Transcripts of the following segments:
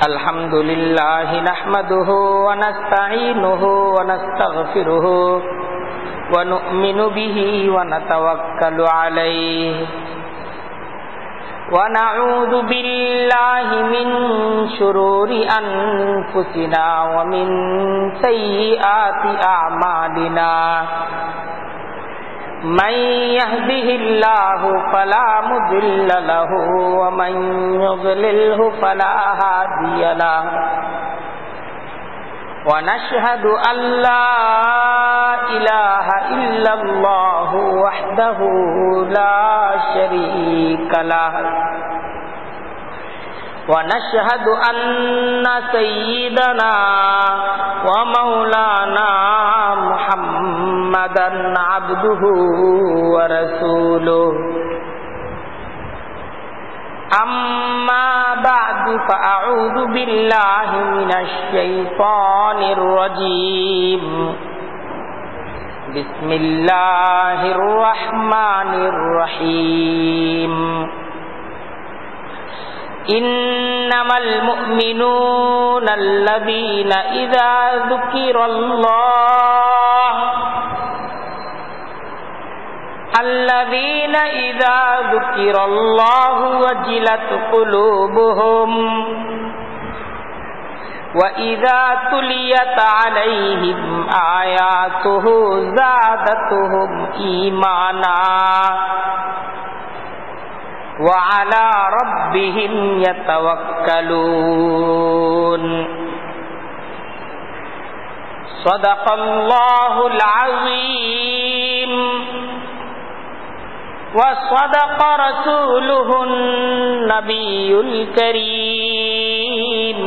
अल्हम्दुलिल्लाह नहमदुहु व नस्तईनुहु व नस्तगफिरुहु व नु'मिनु बिही व नतवक्कलु अलैहि व नऊज़ु बिल्लाहि मिन शुरूरि अनफुसिना व मिन सय्यिआति अअमालिना मन यहदिहिल्लाहु फला मुदिल्ल लहु व मन युद्लिलहु फला हादिय लहु व नशहदु अल्ला इलाहा इल्लल्लाहु वहदहु ला शरीका लहु व नशहदु अन्ना सय्यिदना व मौलाना मुहम्मदन अब्दुहु व रसूलुहु अम्मा बअदु फअऊज़ु बिल्लाहि मिनश शैतानिर रजीम बिस्मिल्लाहिर रहमानिर रहीम इन्नमल मुअमिनूना अल्लज़ीना इज़ा ज़ुकिरल्लाहु वजिलत क़ुलूबुहुम व इज़ा तुलियत अलैहिम आयातुहु ज़ादतहुम ईमाना व अला रब्बिहिम यतवक्कलून। सदक़ल्लाहुल अज़ीम व सदक़ रसूलुहुन नबियुल करीम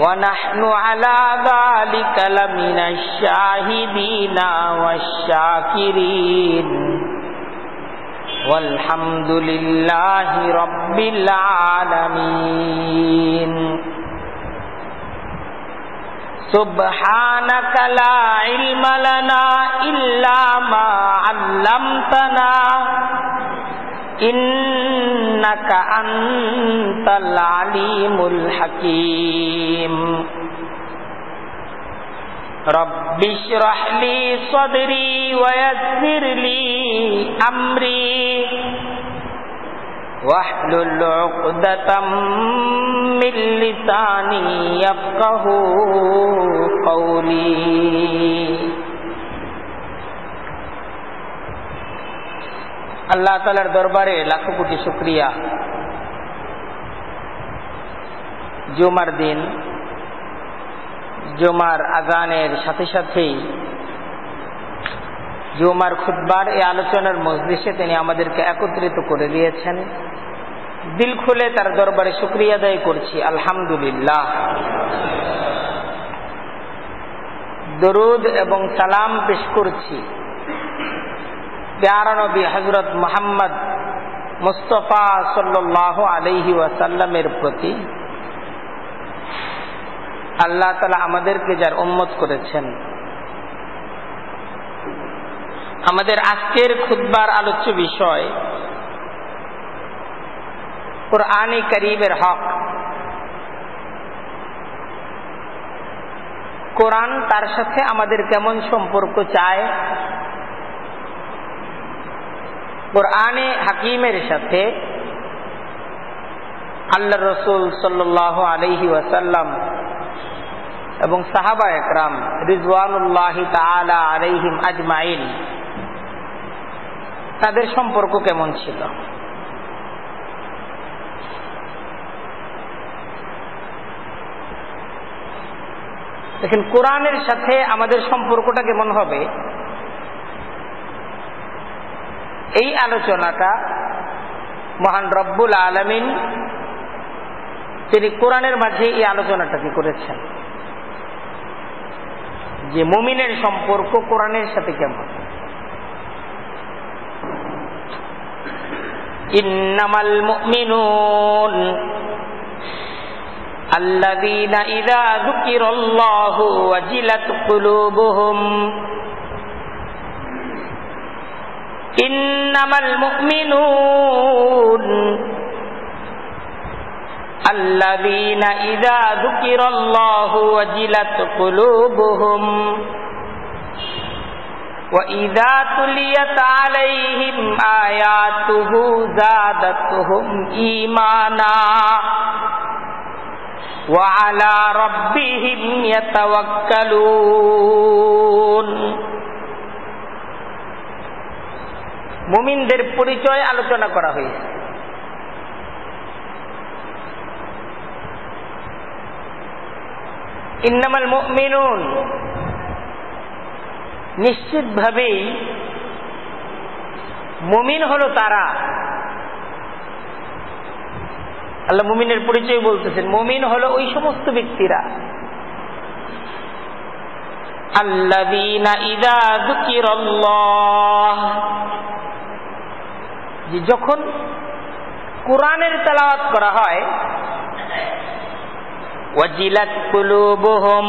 व नहनु अला ज़ालिका लमिनश शाहिदीना वश्शाकिरीन वल्हम्दुलिल्लाहि रब्बिल आलमीन। सुब्हानक ला इल्म लना इल्ला मा अल्लमतना इन्नक अंतल अलीमुल हकीम। रब्बि इश्रह ली सदरी व यस्सिर ली अमरी वहलुल उक़दतम मिन लिसानी यफ़क़हू क़ौली। আল্লাহ তাআলার দরবারে লাখো কোটি শুকরিয়া। জুমার দিন জুমার আযানের সাথে সাথেই জুমার খুতবার এই আলোচনার মজলিসে তিনি আমাদেরকে একত্রিত করে দিয়েছেন। দিল খুলে তার দরবারে শুকরিয়া আদায় করছি, আলহামদুলিল্লাহ। দরুদ এবং সালাম পেশ করছি প্যারা নবী হযরত মুহাম্মদ মুস্তাফা সাল্লাল্লাহু আলাইহি ওয়াসাল্লামের প্রতি। আল্লাহ তাআলা আমাদেরকে যার উম্মত করেছেন। আমাদের আজকের খুতবার আলোচ্য বিষয় কুরআনে কারীমের হক। কোরআন তার সাথে আমাদের কেমন সম্পর্ক চায়, কুরআনে হাকিমের সাথে আল্লাহর রাসূল সাল্লাল্লাহু আলাইহি ওয়াসাল্লাম এবং সাহাবা একরাম রিজওয়ানুল্লাহি তাআলা আলাইহিম আজমাইন তাদের সম্পর্ক কেমন ছিল। দেখেন, কোরআনের সাথে আমাদের সম্পর্কটা কেমন হবে, এই আলোচনাটা মহান রব্বুল আলামিন তিনি কোরআনের মাঝে এই আলোচনাটা কি করেছেন যে মুমিনের সম্পর্ক কোরআনের সাথে কেমন। ইন্নামাল মুমিনুন আল্লাযীনা ইযা যুকিরাল্লাহু ওয়াজিলাত কুলুবুহুম ইন্নামাল মুমিনুন আল্লাযীনা ইযা যুকিরাল্লাহু ওয়াজিলাত কুলুবুহুম ওয়া ইযা তুলিয়াত আলাইহিম আয়াতুহু যাদাতুহুম ঈমানা ওয়া আলা রাব্বিহিম ইয়াতাওয়াক্কালুন। মুমিনদের পরিচয় আলোচনা করা হয়েছে। ইন্নামাল মুমিনুন, নিশ্চিতভাবেই মুমিন হলো তারা। আল্লাহ মুমিনের পরিচয় বলতেছেন, মুমিন হলো ওই সমস্ত ব্যক্তিরা আল্লাযীনা ইযা যুকিরাল্লাহ, যে যখন কোরআনের তেলাওয়াত করা হয়, ওয়াজিলাত কুলুবুহুম,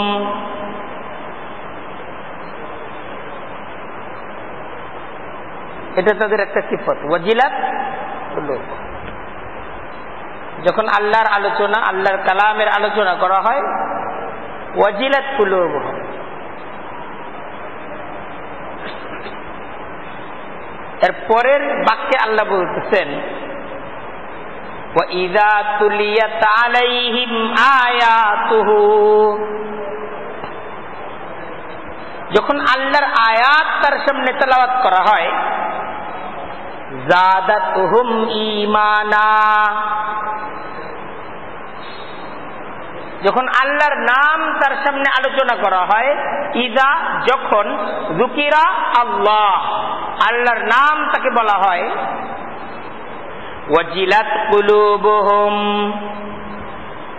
এটা তাদের একটা সিফত, ওয়াজিলাত কুলুবুহুম। যখন আল্লাহর আলোচনা, আল্লাহর কালামের আলোচনা করা হয়, ওয়াজিলাত কুলুবুহুম। এর পরের বাক্যে আল্লাহ বলতেছেন, ওয়া ইযা তুলিয়াত আলাইহিম আয়াতুহু, যখন আল্লাহর আয়াত তার সামনে তেলাওয়াত করা হয়, যাদাতুহুম ঈমানা, যখন আল্লাহর নাম তার সামনে আলোচনা করা হয়, ইযা যখন, যুকিরা আল্লাহ, আল্লাহর নাম তাকে বলা হয়, ওয়াজিলাত কুলুবুহুম,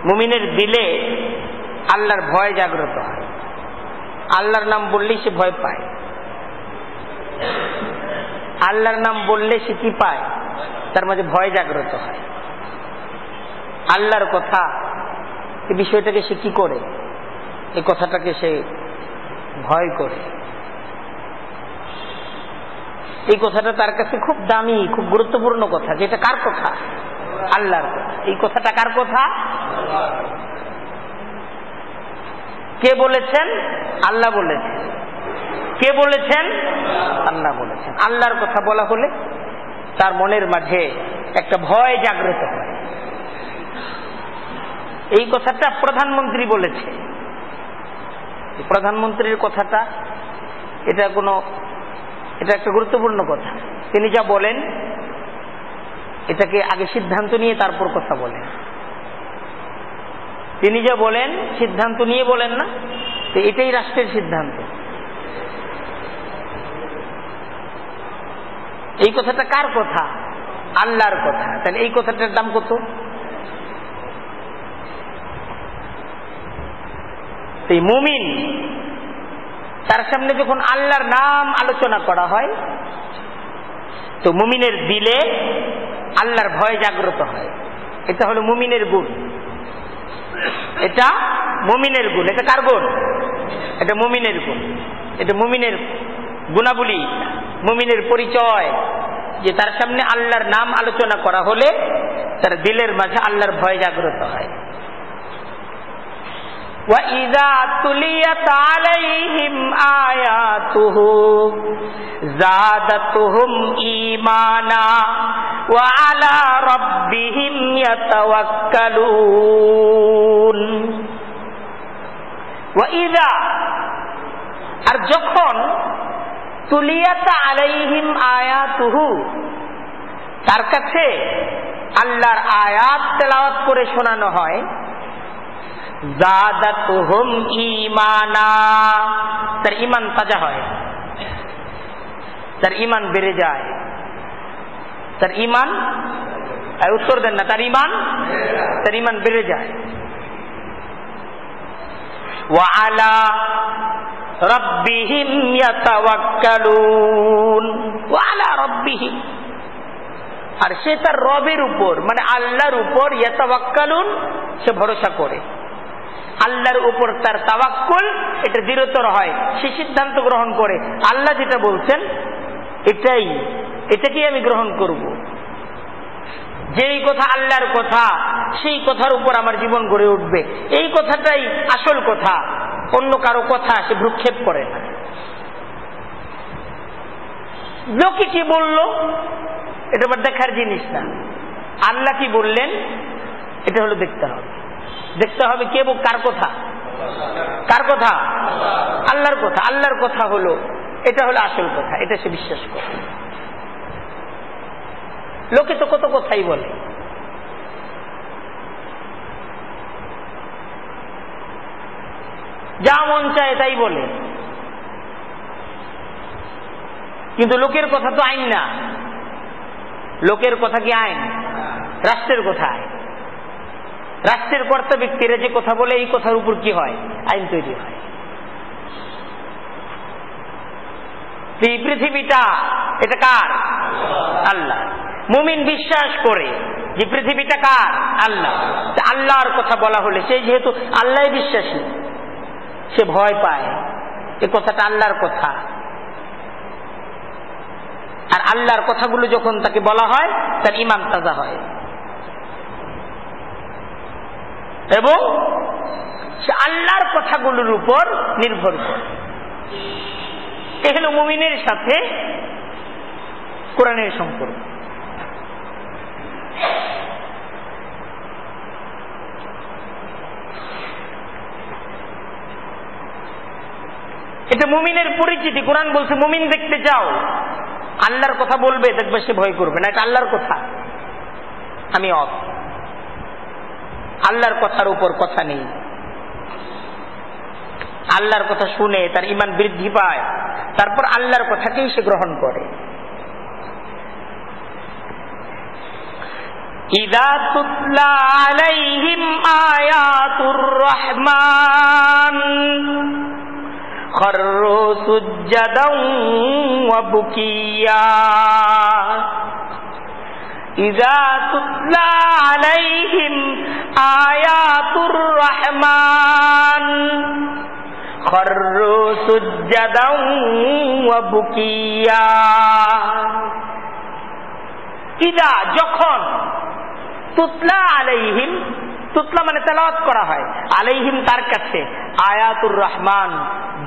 মুমিনের দিলে আল্লাহর ভয় জাগ্রত হয়। আল্লাহর নাম বললেই সে ভয় পায়। আল্লাহর নাম বললে সে কি পায়? তার মাঝে ভয় জাগ্রত হয়। আল্লাহর কথা, এই বিষয়টাকে সে কি করে? এই কথাটাকে সে ভয় করে। এই কথাটা তার কাছে খুব দামি, খুব গুরুত্বপূর্ণ কথা। যেটা কার কথা? আল্লাহর কথা। এই কথাটা কার কথা? কে বলেছেন? আল্লাহ বলেছেন। কে বলেছেন? আল্লাহ বলেছেন। আল্লাহর কথা বলা হলে তার মনের মাঝে একটা ভয় জাগ্রত হয়। এই কথাটা প্রধানমন্ত্রী বলেছে। প্রধানমন্ত্রীর কথাটা এটা একটা গুরুত্বপূর্ণ কথা। তিনি যা বলেন এটাকে আগে সিদ্ধান্ত নিয়ে তারপর কথা বলেন। তিনি যা বলেন সিদ্ধান্ত নিয়ে বলেন না, তো এটাই রাষ্ট্রের সিদ্ধান্ত। এই কথাটা কার কথা? আল্লাহর কথা। তাহলে এই কথাটার দাম কত? এই মুমিন, তার সামনে যখন আল্লাহর নাম আলোচনা করা হয়, তো মুমিনের দিলে আল্লাহর ভয় জাগ্রত হয়। এটা হলো মুমিনের গুণ। এটা মুমিনের গুণ। এটা কার গুণ? এটা মুমিনের গুণ। এটা মুমিনের গুণাবলী, মুমিনের পরিচয়, যে তার সামনে আল্লাহর নাম আলোচনা করা হলে তার দিলের মাঝে আল্লাহর ভয় জাগ্রত হয়। وَإِذَا تُلِيَتْ عَلَيْهِمْ آيَاتُهُ زَادَتْهُمْ إِيمَانًا وَعَلَى رَبِّهِمْ يَتَوَكَّلُونَ। وَإِذَا, আর যখন, তুলিয়াত আলাইহিম আয়াতুহু, তার কাছে আল্লাহর আয়াত তেলাওয়াত করে শোনানো হয়, যাদাতুহুম ঈমানা, তার ঈমান তাজা হয়, তার ঈমান বেড়ে যায়। তার ঈমান, উত্তর দেন না, তার ঈমান বেড়ে যায়। ওয়া আলা রাব্বিহিম ইয়াতাওয়াক্কালুন, ওয়া আলা রাব্বিহিম, আর সে তার রবের উপর, মানে আল্লাহর উপর, ইয়াতাওয়াক্কালুন, সে ভরসা করে। আল্লাহর উপর তার তাওয়াক্কুল, এটা দৃঢ়তর হয়। সে সিদ্ধান্ত গ্রহণ করে আল্লাহ যেটা বলছেন এটাই এটাকেই আমি গ্রহণ করব। যেই কথা আল্লাহর কথা, সেই কথার উপর আমার জীবন গড়ে উঠবে, এই কথাটাই আসল কথা। অন্য কারো কথা সে ভ্রুক্ষেপ করে না। লোকে কি বলল এটা আবার দেখার জিনিস না। আল্লাহ কি বললেন এটা হলো দেখতে হবে। দেখতে হবে কে কার কথা, কার কথা? আল্লাহর কথা। আল্লাহর কথা হলো, এটা হলো আসল কথা, এটা সে বিশ্বাস করে। লোকে তো কত কথাই বলে, যা মন চায় তাই বলে, কিন্তু লোকের কথা তো আইন না। লোকের কথা কি আইন? রাষ্ট্রের কথা আইন। রাষ্ট্রের কর্তা ব্যক্তিরা যে কথা বলে, এই কথার উপর কি হয়? আইন তৈরি হয়। এই পৃথিবীটা এটা কার? আল্লাহ। মুমিন বিশ্বাস করে যে পৃথিবীটা কার? আল্লাহ। আল্লাহর কথা বলা হলে সে যেহেতু আল্লাহ বিশ্বাসী, সে ভয় পায় এ কথাটা আল্লাহর কথা। আর আল্লাহর কথাগুলো যখন তাকে বলা হয়, তার ঈমান তাজা হয় এবং সে আল্লাহর কথাগুলোর উপর নির্ভর করে। এ হলো মুমিনের সাথে কোরআনের সম্পর্ক। এটা মুমিনের পরিচিতি। কোরআন বলছে মুমিন দেখতে যাও, আল্লাহর কথা বলবে, দেখবে সে ভয় করবে না। এটা আল্লাহর কথা, আমি অফ। আল্লাহর কথার উপর কথা নেই। আল্লাহর কথা শুনে তার ঈমান বৃদ্ধি পায়, তারপর আল্লাহর কথাকেই সে গ্রহণ করে। ইযা তুতলা আলাইহিম আয়াতুর রহমান খররু সুজ্জাদান ওয়া বুকিয়া। ইযা তুতলা আলাইহিম আয়াতুর রহমান খররু সুজ্জাদান ওয়া বুকিয়া। ইযা যখন, তুতলা আলাইহিম, তুতলা মানে তেলাওয়াত করা হয়, আলাইহিম তার কাছে, আয়াতুর রহমান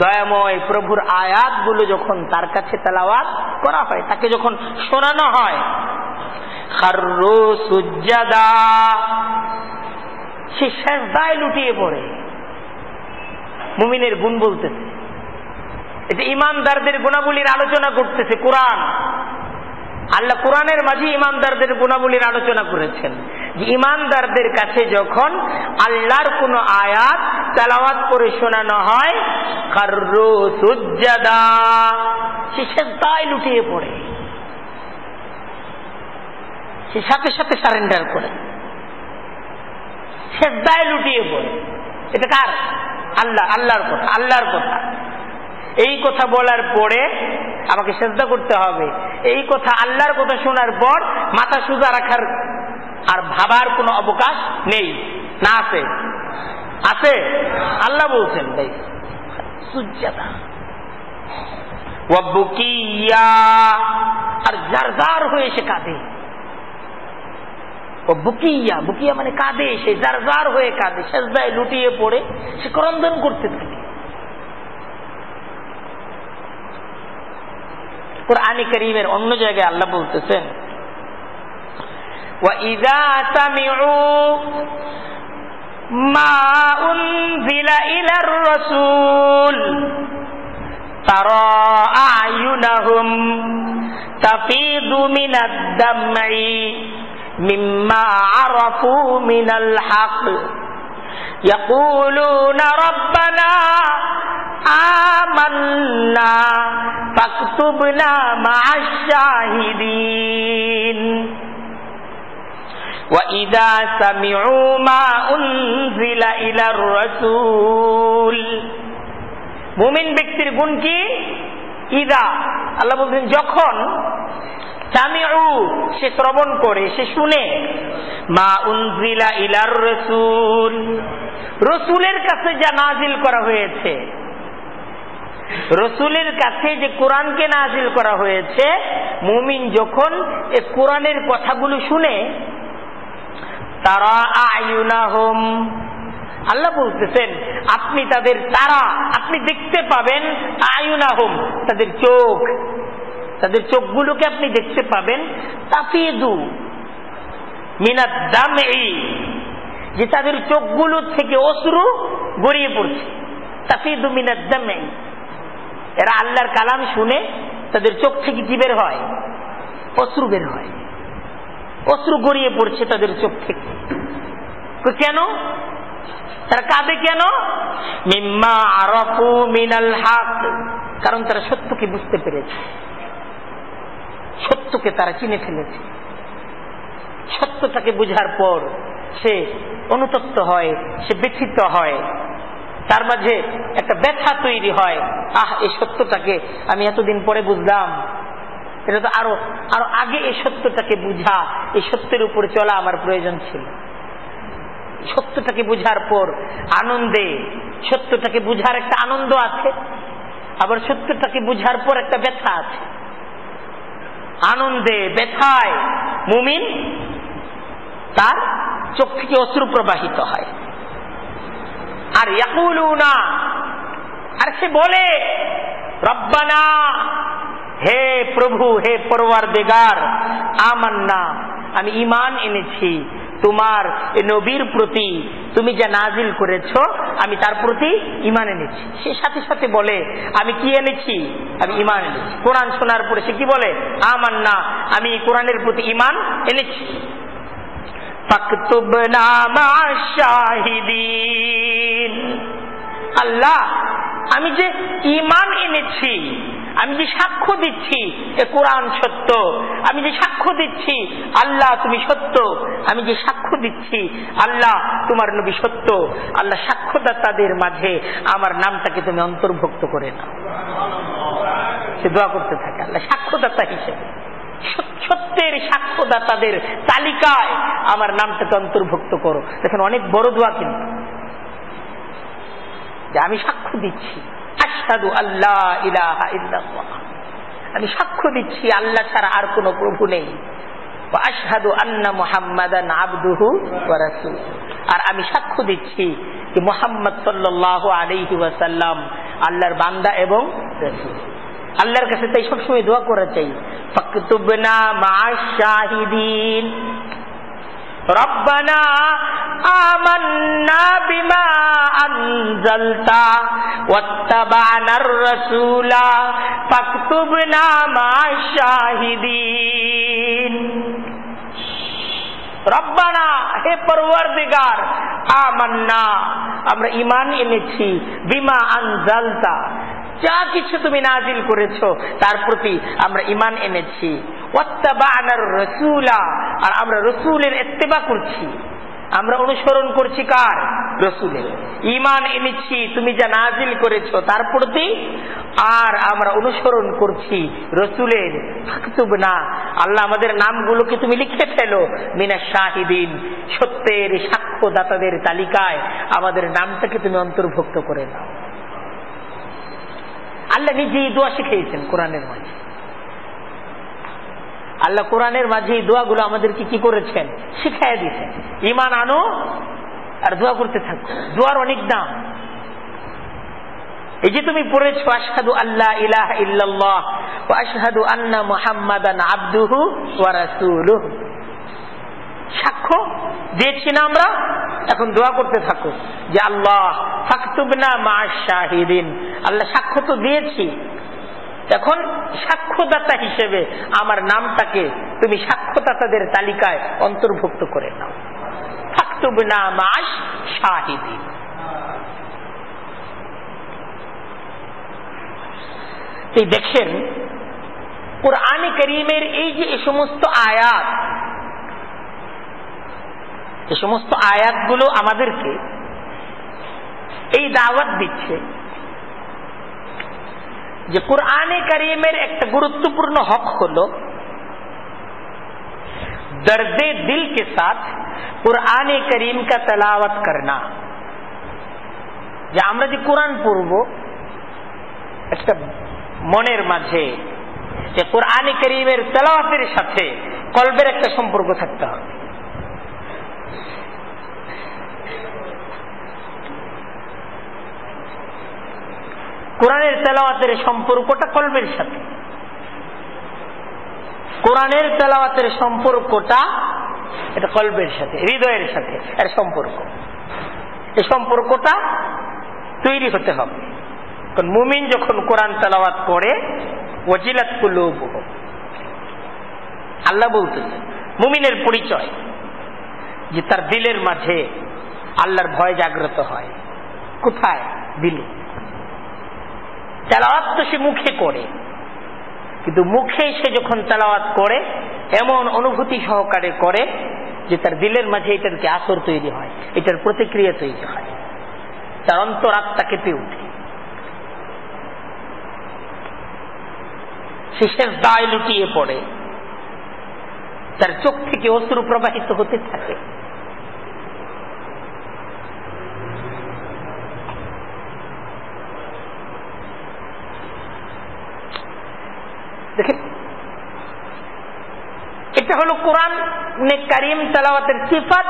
দয়াময় প্রভুর আয়াতগুলো যখন তার কাছে তেলাওয়াত করা হয়, তাকে যখন শোনানো হয়, খাররু সুজ্জাদা, সে সিজদায় লুটিয়ে পড়ে। মুমিনের গুণ বলতেছে, এটা ঈমানদারদের গুণাবলীর আলোচনা করতেছে কোরআন। আল্লাহ কোরআনের মাঝে ঈমানদারদের গুণাবলীর আলোচনা করেছেন যে ঈমানদারদের কাছে যখন আল্লাহর কোন আয়াত তেলাওয়াত করে শোনানো হয়, খাররু সুজ্জাদা, সে সিজদায় লুটিয়ে পড়ে, সে সাথে সাথে সারেন্ডার করে, সিজদায় লুটিয়ে পড়ে। এটা কার? আল্লাহ। আল্লাহর কথা, আল্লাহর কথা। এই কথা বলার পরে আমাকে সিজদা করতে হবে। এই কথা, আল্লাহর কথা শোনার পর মাথা সোজা রাখার আর ভাবার কোনো অবকাশ নেই। না আছে? আছে। আল্লাহ বলছেন তাই সুজ্জাদা ওয়া বুকিয়া, আর জারজার হয়ে সে কাঁদে। ও বুকিয়া, বুকিয়া মানে কাঁদে, সে জারজার হয়ে কাঁদে, সিজদায় লুটিয়ে পড়ে সে ক্রন্দন করতে থাকে। কুরআনে কারীমের অন্য জায়গায় আল্লাহ বলতেছেন, ওয়া ইযা সামিউ মা উনজিলা ইলার রাসূল তারা আয়ুনাহুম তাফিদু মিনাদ দামঈ মিম্মা আরাফু মিনাল হক ইয়াকুলুনা রাব্বানা আমান্না ফাকতুবনা মা'আশ শাহিদিন। ওয়া ইযা সামিউ মা উনজিলা ইলার রাসূল, মুমিন ব্যক্তির গুণ কি? ইযা, আল্লাহ বলছেন যখন, সামিউ সে শ্রবণ করে, সে শুনে, মা উনজিলা ইলার রাসূল রাসূলের কাছে যা নাজিল করা হয়েছে, রসুলের কাছে যে কোরআনকে নাজিল করা হয়েছে, মুমিন যখন এই কোরআনের কথাগুলো শুনে, তারা আয়ুনাহুম, আল্লাহ বলতেছেন আপনি তাদের আপনি দেখতে পাবেন, আয়ুনাহুম তাদের চোখ, তাদের চোখগুলোকে আপনি দেখতে পাবেন, তাফিদু মিনাদ দামই, যে তাদের চোখগুলো থেকে অশ্রু গড়িয়ে পড়ছে। তাফিদু মিনাদ দামই, এরা আল্লাহর কালাম শুনে তাদের চোখ থেকে কি বের হয়? অশ্রু বের হয়, অশ্রু গড়িয়ে পড়ছে তাদের চোখ থেকে। কেন তারা কাঁদে? কেন? মিম্মা আরাফু মিনাল হক, কারণ তারা সত্যকে বুঝতে পেরেছে, সত্যকে তারা চিনে ফেলেছে। সত্যটাকে বুঝার পর সে অনুতপ্ত হয়, সে ব্যথিত হয়, তার মাঝে একটা ব্যথা তৈরি হয়। এই সত্যটাকে আমি এতদিন পরে বুঝলাম, এটা তো আরো আগে এই সত্যটাকে বুঝা, এই সত্যের উপরে চলা আমার প্রয়োজন ছিল। সত্যটাকে বুঝার পর আনন্দে, সত্যটাকে বুঝার একটা আনন্দ আছে, আবার সত্যটাকে বুঝার পর একটা ব্যথা আছে। আনন্দে ব্যথায় মুমিন তার চোখ থেকে অশ্রু প্রবাহিত হয়। আর ইয়াকুলুনা, আর সে বলে রব্বানা, হে প্রভু, হে পরওয়ারদিগার, আমান্না, আমি ঈমান এনেছি তোমার নবীর প্রতি, তুমি যা নাজিল করেছো আমি তার প্রতি ঈমান এনেছি। সে সাথে সাথে বলে আমি কি এনেছি? আমি ঈমান এনেছি। কোরআন শোনার পরে সে কি বলে? আমান্না, আমি কোরআনের প্রতি ঈমান এনেছি। ফাকতুবনা মা'আশ শাহিদিন, আল্লাহ আমি যে ঈমান এনেছি, আমি যে সাক্ষ্য দিচ্ছি এ কোরআন সত্য, আমি যে সাক্ষ্য দিচ্ছি আল্লাহ তুমি সত্য, আমি যে সাক্ষ্য দিচ্ছি আল্লাহ তোমার নবী সত্য, আল্লাহ সাক্ষ্যদাতাদের মাঝে আমার নামটাকে তুমি অন্তর্ভুক্ত করে নাও। সে দোয়া করতে থাকে আল্লাহ সাক্ষ্যদাতা হিসেবে, সত্যের সাক্ষ্যদাতাদের তালিকায় আমার নামটাকে অন্তর্ভুক্ত করো। দেখেন অনেক বড় দোয়া, কিন্তু যে আমি সাক্ষ্য দিচ্ছি আশহাদু আল্লা ইলাহা ইল্লাল্লাহ, আমি সাক্ষ্য দিচ্ছি আল্লাহ ছাড়া আর কোনো প্রভু নেই, ওয়া আশহাদু আন্না মুহাম্মাদান আবদুহু ওয়া রাসূলুহু, আর আমি সাক্ষ্য দিচ্ছি যে মুহাম্মদ সাল্লাল্লাহু আলাইহি ওয়াসাল্লাম আল্লাহর বান্দা এবং রাসূল। আল্লাহর কাছে তাই সবসময় দোয়া করা চাই, ফাকতুবনা মা'আশ শাহিদিন, রব্বানা আমান্না বিমা আনজালতা ওয়াত্তাবা'নার রাসূলা ফাকতুবনা মা'আশ শাহিদিন। রব্বানা, হে পরওয়ারদিগার, আমান্না, আমরা ঈমান এনেছি, বিমা আনজালতা, যা কিছু তুমি নাজিল করেছো তার প্রতি আমরা ঈমান এনেছি, ওয়াত্তাবা'নার রাসূলা, আর আমরা রাসূলের ইত্তেবা করছি, আমরা অনুসরণ করছি কার? রাসূলের। ঈমান এনেছি তুমি যা নাজিল করেছো তার প্রতি, আর আমরা অনুসরণ করছি রাসূলের। ফাকতুবনা, আল্লাহ আমাদের নামগুলোকে তুমি লিখে ফেলো মিনাশ শাহিদিন, সত্যের সাক্ষ্যদাতাদের তালিকায় আমাদের নামটাকে তুমি অন্তর্ভুক্ত করে নাও। আল্লাহ নিজেই দোয়া শিখিয়েছেন কোরআনের মাঝে। আল্লাহ কোরআনের মাঝে এই দোয়াগুলো আমাদেরকে কি করেছেন? শিখাইয়া দিয়েছেন। ঈমান আনো আর দোয়া করতে থাকো। দোয়ার অনেক দাম। এই যে তুমি পড়েছো আশহাদু আল্লা ইলাহা ইল্লাল্লাহ ওয়া আশহাদু আন্না মুহাম্মাদান আবদুহু ওয়া রাসূলুহু, সাক্ষ্য দিয়েছি না আমরা? এখন দোয়া করতে থাকো যে আল্লাহ ফাকতুবনা মা'আশ শাহিদিন, আল্লাহ সাক্ষ্য তো দিয়েছি, এখন সাক্ষ্যদাতা হিসেবে আমার নামটাকে তুমি সাক্ষ্যদাতাদের তালিকায় অন্তর্ভুক্ত করে নাও। ফাকতুবনা মা'আশ শাহিদিন। এই দেখেন কুরআনে কারীমের এই যে এই সমস্ত আয়াত, এই সমস্ত আয়াতগুলো আমাদেরকে এই দাওয়াত দিচ্ছে যে কুরআনে কারীমের একটা গুরুত্বপূর্ণ হক হলো दर्दे दिल के साथ कुरान करीम का तलावत करना। যে আমরা যে কোরআন পড়ব একটা মনের মাঝে যে কোরআনে কারীমের তেলাওয়াতের সাথে কলবের একটা সম্পর্ক থাকতে হবে। কোরআনের তেলাওয়াতের সম্পর্কটা কলবের সাথে, কোরআনের তেলাওয়াতের সম্পর্কটা এটা কলবের সাথে, হৃদয়ের সাথে এর সম্পর্ক। এই সম্পর্কটা তৈরি হতে হবে। কারণ মুমিন যখন কোরআন তেলাওয়াত করে ওয়াজিলাত কুলুবুহুম, আল্লাহ বলতেছেন মুমিনের পরিচয় যে তার দিলের মাঝে আল্লাহর ভয় জাগ্রত হয়। কোথায়? দিলে। তেলাওয়াত তো সে মুখে করে, কিন্তু মুখে সে যখন তেলাওয়াত করে এমন অনুভূতি সহকারে করে যে তার দিলের মাঝে এটার কি আসর তৈরি হয়, এটার প্রতিক্রিয়া তৈরি হয়, তার অন্তরাত্মা কেঁপে উঠে, সে সিজদায় লুটিয়ে পড়ে, তার চোখ থেকে অশ্রু প্রবাহিত হতে থাকে। দেখেন, এটা হলো কোরআনে কারীম তেলাওয়াতের সিফাত।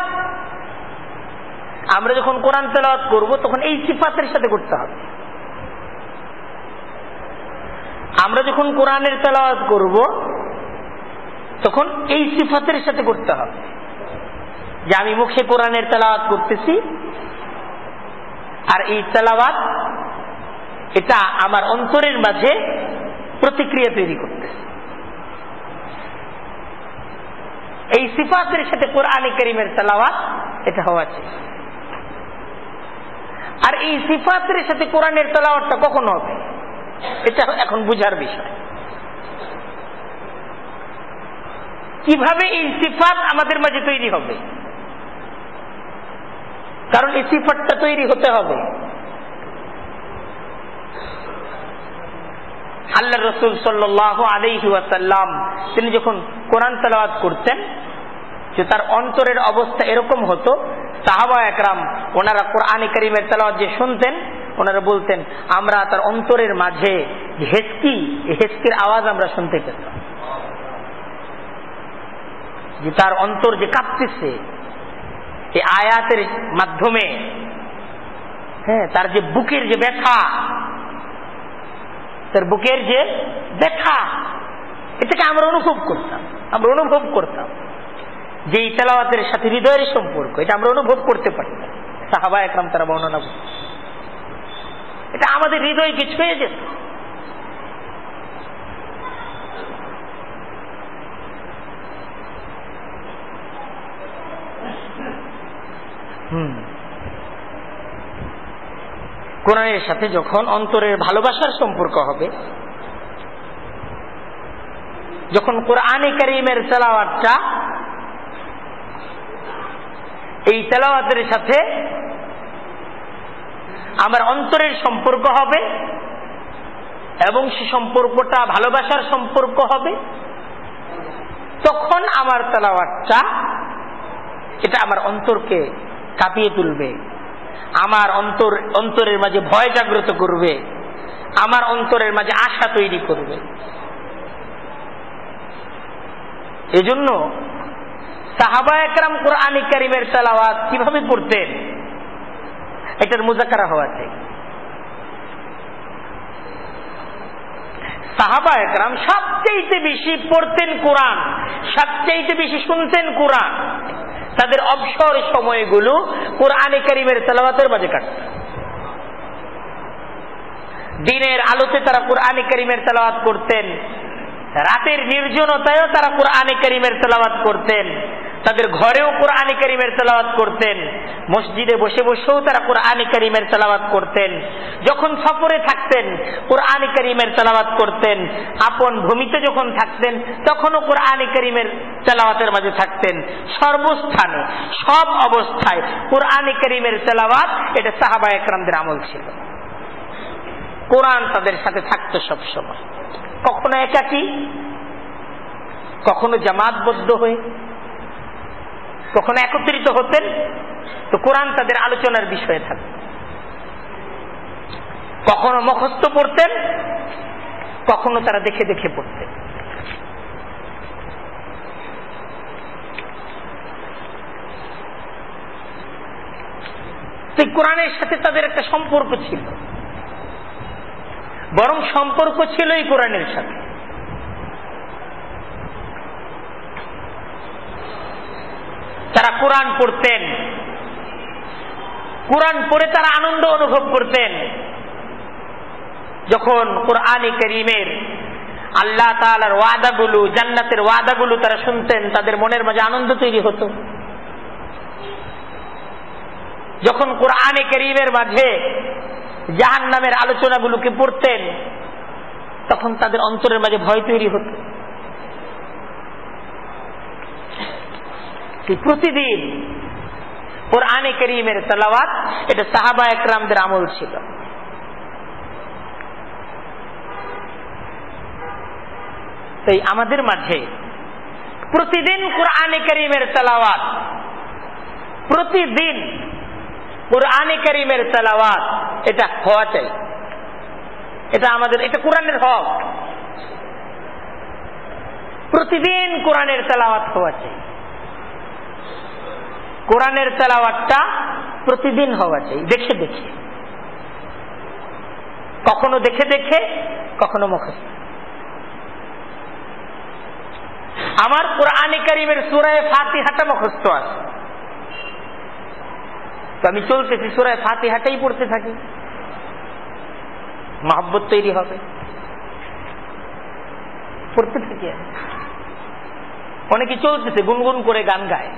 আমরা যখন কোরআন তেলাওয়াত করব তখন এই সিফাতের সাথে করতে হবে। আমরা যখন কোরআনের তেলাওয়াত করব তখন এই সিফাতের সাথে করতে হবে যে আমি মুখে কোরআনের তেলাওয়াত করতেছি, আর এই তেলাওয়াত এটা আমার অন্তরের মাঝে প্রতিক্রিয়া তৈরি করতেছে। এই সিফাতের সাথে কোরআনে কারীমের তেলাওয়াত এটা হওয়া চাই। আর এই সিফাতের সাথে কোরআনের তেলাওয়াতটা কখন হবে এটা এখন বুঝার বিষয়। কিভাবে এই সিফাত আমাদের মাঝে তৈরি হবে? কারণ এই সিফাতটা তৈরি হতে হবে। আল্লাহ রাসূল সাল্লাল্লাহু আলাইহি ওয়াসাল্লাম তিনি যখন কোরআন তেলাওয়াত করতেন যে তার অন্তরের অবস্থা এরকম হতো, সাহাবা একরাম ওনারা কোরআনে কারীমের তেলাওয়াত যে শুনতেন ওনারা বলতেন আমরা তার অন্তরের মাঝে হেসকি, হেসকির আওয়াজ আমরা শুনতে পেতাম, যে তার অন্তর যে কাঁপতেছে এই আয়াতের মাধ্যমে, হ্যাঁ, তার যে বুকের যে ব্যথা, তার বুকের যে ব্যথা এটাকে আমরা অনুভব করতাম যে এই তেলাওয়াতের সাথে হৃদয়ের সম্পর্ক, এটা আমরা অনুভব করতে পারতাম। সাহাবা একরাম তারা বর্ণনা করতেন, এটা আমাদের হৃদয়কে ছুঁয়ে যেত। কোরআনের সাথে যখন অন্তরের ভালোবাসার সম্পর্ক হবে, যখন কোরআনে কারীমের তেলাওয়াতটা এই তেলাওয়াতের সাথে আমার অন্তরের সম্পর্ক হবে এবং সে সম্পর্কটা ভালোবাসার সম্পর্ক হবে, তখন আমার তেলাওয়াতটা এটা আমার অন্তরকে কাঁপিয়ে তুলবে, আমার অন্তরের মাঝে ভয় জাগ্রত করবে, আমার অন্তরের মাঝে আশা তৈরি করবে। এজন্য সাহাবা একরাম কোরআনে কারীমের তেলাওয়াত কিভাবে করতেন এটার মুযাকারা হওয়া চাই। সাহাবা একরাম সবচেয়ে বেশি পড়তেন কোরআন, সবচেয়ে বেশি শুনতেন কোরআন, তাদের অবসর সময়গুলো কোরআনে কারীমের তেলাওয়াতের মাঝে কাটত। দিনের আলোতে তারা কোরআনে কারীমের তেলাওয়াত করতেন, রাতের নির্জনতায়ও তারা কোরআনে কারীমের তেলাওয়াত করতেন, তাদের ঘরেও কোরআনে কারীমের তেলাওয়াত করতেন, মসজিদে বসে বসেও তারা কোরআনে কারীমের তেলাওয়াত করতেন, যখন সফরে থাকতেন কোরআনে কারীমের তেলাওয়াত করতেন, আপন ভূমিতে যখন থাকতেন তখনও কোরআনে কারীমের তেলাওয়াতের মাঝে থাকতেন। সর্বস্থানে সব অবস্থায় কোরআনে কারীমের তেলাওয়াত এটা সাহাবা একরামদের আমল ছিল। কোরআন তাদের সাথে থাকতো সব সময়, কখনো একাকী, কখনো জামাতবদ্ধ হয়ে, কখনো একত্রিত হতেন, তো কোরআন তাদের আলোচনার বিষয়ে থাকত। কখনো মুখস্থ পড়তেন, কখনো তারা দেখে দেখে পড়তেন। তো কোরআনের সাথে তাদের একটা সম্পর্ক ছিল, বরং সম্পর্ক ছিল এই কোরআনের সাথে। তারা কোরআন পড়তেন, কোরআন পড়ে তারা আনন্দ অনুভব করতেন। যখন কোরআনে কারীমের আল্লাহ তাআলার ওয়াদাগুলো, জান্নাতের ওয়াদাগুলো তারা শুনতেন, তাদের মনের মাঝে আনন্দ তৈরি হতো। যখন কোরআনে কারীমের মাঝে জাহান্নামের আলোচনাগুলোকে পড়তেন, তখন তাদের অন্তরের মাঝে ভয় তৈরি হতো। প্রতিদিন কোরআনে কারীমের তেলাওয়াত, এটা সাহাবা একরামদের আমল ছিল। তাই আমাদের মাঝে প্রতিদিন কোরআনে কারীমের তেলাওয়াত, প্রতিদিন কোরআনে কারীমের তেলাওয়াত এটা হওয়া চাই। এটা আমাদের, এটা কোরআনের হক। প্রতিদিন কোরআনের তেলাওয়াত হওয়া চাই। কোরআনের তেলাওয়াতটা প্রতিদিন হওয়া চাই, দেখে দেখে, কখনো দেখে দেখে, কখনো মুখস্থ। আমার কোরআনে কারীমের সূরা ফাতিহাটা মুখস্থ আছে, তো আমি চলতেছি সূরা ফাতিহাটাই পড়তে থাকি, মহব্বত তৈরি হবে, পড়তে থাকি। অনেকে চলতেছে গুনগুন করে গান গায়,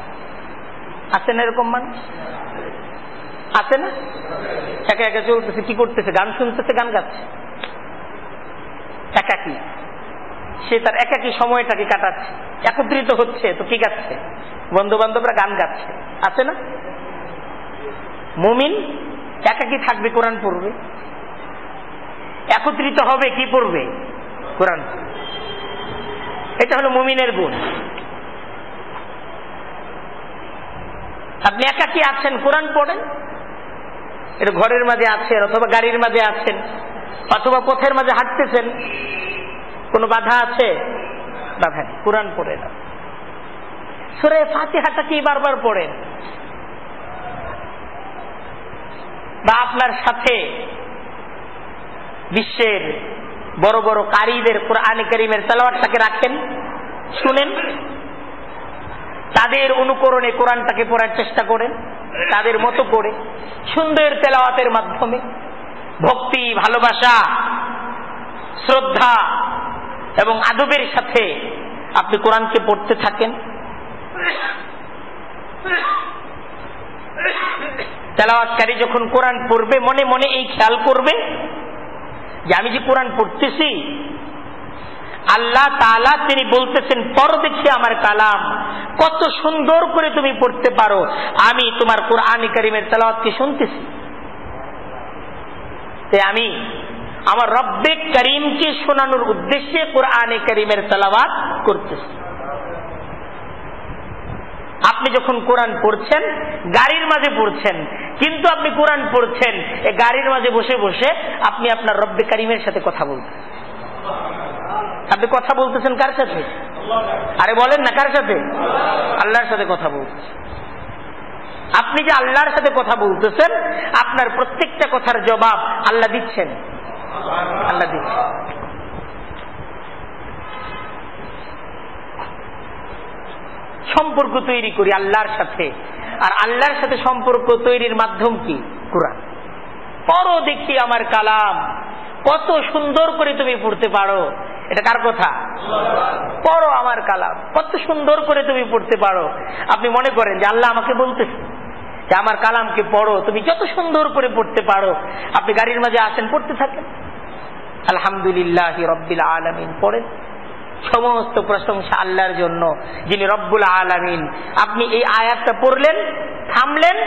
আছে না এরকম মানুষ? আছে না? একা একা চলতেছে, কি করতেছে? গান শুনতেছে, গান গাচ্ছে, একাকি। সে তার একাকি সময়টাকে কাটাচ্ছে, একত্রিত হচ্ছে তো কি গাচ্ছে? বন্ধু বান্ধবরা গান গাচ্ছে, আছে না? মুমিন একাকি থাকবে, কোরআন পড়বে, একত্রিত হবে, কি পড়বে? কোরআন। এটা হলো মুমিনের গুণ। আপনি একাকি আছেন, কোরআন পড়েন। এটা ঘরের মাঝে আছেন, অথবা গাড়ির মাঝে আছেন, অথবা পথের মাঝে হাঁটতেছেন, কোনো বাধা আছে? বাধা নেই, কোরআন পড়ে না। সূরা ফাতিহাটা কি বারবার পড়েন। বা আপনার সাথে বিশ্বের বড় বড় কারীদের কোরআনে কারীমের তেলাওয়াতটাকে রাখেন, শুনেন, তাদের অনুকরণে কোরআনটাকে পড়ার চেষ্টা করেন, তাদের মতো করে সুন্দর তেলাওয়াতের মাধ্যমে ভক্তি, ভালোবাসা, শ্রদ্ধা এবং আদবের সাথে আপনি কোরআনকে পড়তে থাকেন। তেলাওয়াতকারী যখন কোরআন পড়বে, মনে মনে এই খেয়াল করবে যে আমি যে কোরআন পড়তেছি, আল্লাহ তাআলা তিনি বলতেছেন, পড়ো দেখি আমার কালাম, কত সুন্দর করে তুমি পড়তে পারো, আমি তোমার কোরআনে কারীমের তেলাওয়াতকে শুনতেছি। তাই আমি আমার রব্বে করিমকে শোনানোর উদ্দেশ্যে কোরআনে কারীমের তেলাওয়াত করতেছি। আপনি যখন কোরআন পড়ছেন, গাড়ির মাঝে পড়ছেন, কিন্তু আপনি কোরআন পড়ছেন এই গাড়ির মাঝে বসে বসে, আপনি আপনার রব্বে করিমের সাথে কথা বলতেন। আপনি কথা বলতেছেন কার সাথে? আরে বলেন না, কার সাথে? আল্লাহর সাথে কথা বলতেছেন। আপনি যে আল্লাহর সাথে কথা বলতেছেন, আপনার প্রত্যেকটা কথার জবাব আল্লাহ দিচ্ছেন, আল্লাহ দিচ্ছেন। সম্পর্ক তৈরি করি আল্লাহর সাথে, আর আল্লাহর সাথে সম্পর্ক তৈরির মাধ্যম কি? কোরআন। পড়ো দেখি আমার কালাম, কত সুন্দর করে তুমি পড়তে পারো। এটা কার কথা? পড়ো আমার কালাম, কত সুন্দর করে তুমি পড়তে পারো। আপনি মনে করেন যে আল্লাহ আমাকে বলতেছে যে আমার কালামকে পড়ো, তুমি যত সুন্দর করে পড়তে পারো। আপনি গাড়ির মাঝে আসেন, পড়তে থাকেন আলহামদুলিল্লাহি রাব্বিল আলামিন, পড়েন। সমস্ত প্রশংসা আল্লাহর জন্য, যিনি রব্বুল আলামিন। আপনি এই আয়াতটা পড়লেন, থামলেন,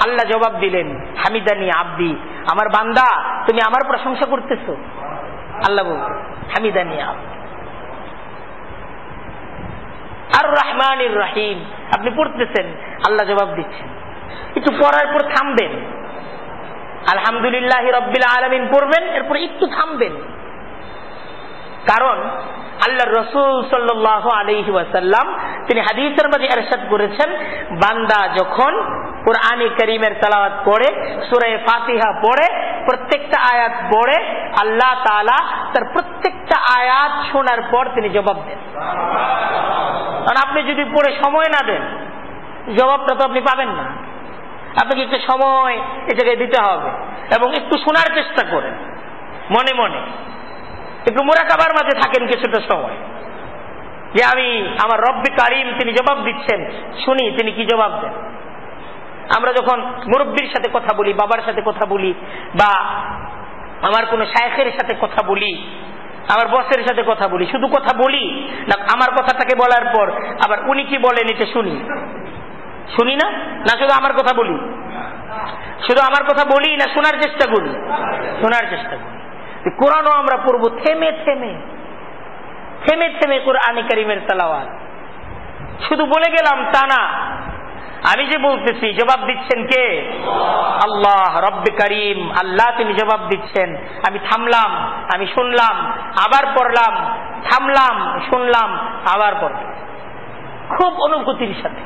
আল্লাহ জবাব দিলেন, হামিদানি আব্দি, আমার বান্দা তুমি আমার প্রশংসা করতেছো। আল্লাহ বলছেন হামিদানি আব্দি। আর রহমানির রহিম, আপনি পড়তেছেন, আল্লাহ জবাব দিচ্ছেন। একটু পড়ার পর থামবেন, আলহামদুলিল্লাহি রাব্বিল আলামিন পড়বেন, এরপর একটু থামবেন। কারণ আল্লাহ রাসূল সাল্লাল্লাহু আলাইহি ওয়াসাল্লাম তিনি হাদিসের মাঝে ইরশাদ করেছেন, বান্দা যখন কুরআনে কারীমের তেলাওয়াত করে, সূরা ফাতিহা পড়ে, প্রত্যেকটা আয়াত পড়ে, আল্লাহ তাআলা তার প্রত্যেকটা আয়াত শোনার পর তিনি জবাব দেন। কারণ আপনি যদি পড়ে সময় না দেন, জবাবটা তো আপনি পাবেন না। আপনাকে একটু সময় এ জায়গায় দিতে হবে এবং একটু শোনার চেষ্টা করেন, মনে মনে একটু মুরাকাবার মাঝে থাকেন কিছুটা সময়, যে আমি আমার রব্বে কারীম তিনি জবাব দিচ্ছেন, শুনি তিনি কি জবাব দেন। আমরা যখন মুরব্বীর সাথে কথা বলি, বাবার সাথে কথা বলি, বা আমার কোন শায়েখের সাথে কথা বলি, আমার বসের সাথে কথা বলি, শুধু কথা বলি না, আমার কথাটাকে বলার পর আবার উনি কি বলেন এটা শুনি, শুনি না? না শুধু আমার কথা বলি, শুধু আমার কথা বলি না শোনার চেষ্টা করি, শোনার চেষ্টা করি। কোরআনও আমরা পড়বো থেমে থেমে, থেমে থেমে কুরআনে কারীমের তেলাওয়াত। শুধু বলে গেলাম তা না, আমি যে বলতেছি জবাব দিচ্ছেন কে? আল্লাহ রব্বে কারীম, আল্লাহ তিনি জবাব দিচ্ছেন। আমি থামলাম, আমি শুনলাম, আবার পড়লাম, থামলাম, শুনলাম, আবার পড়লাম। খুব অনুভূতির সাথে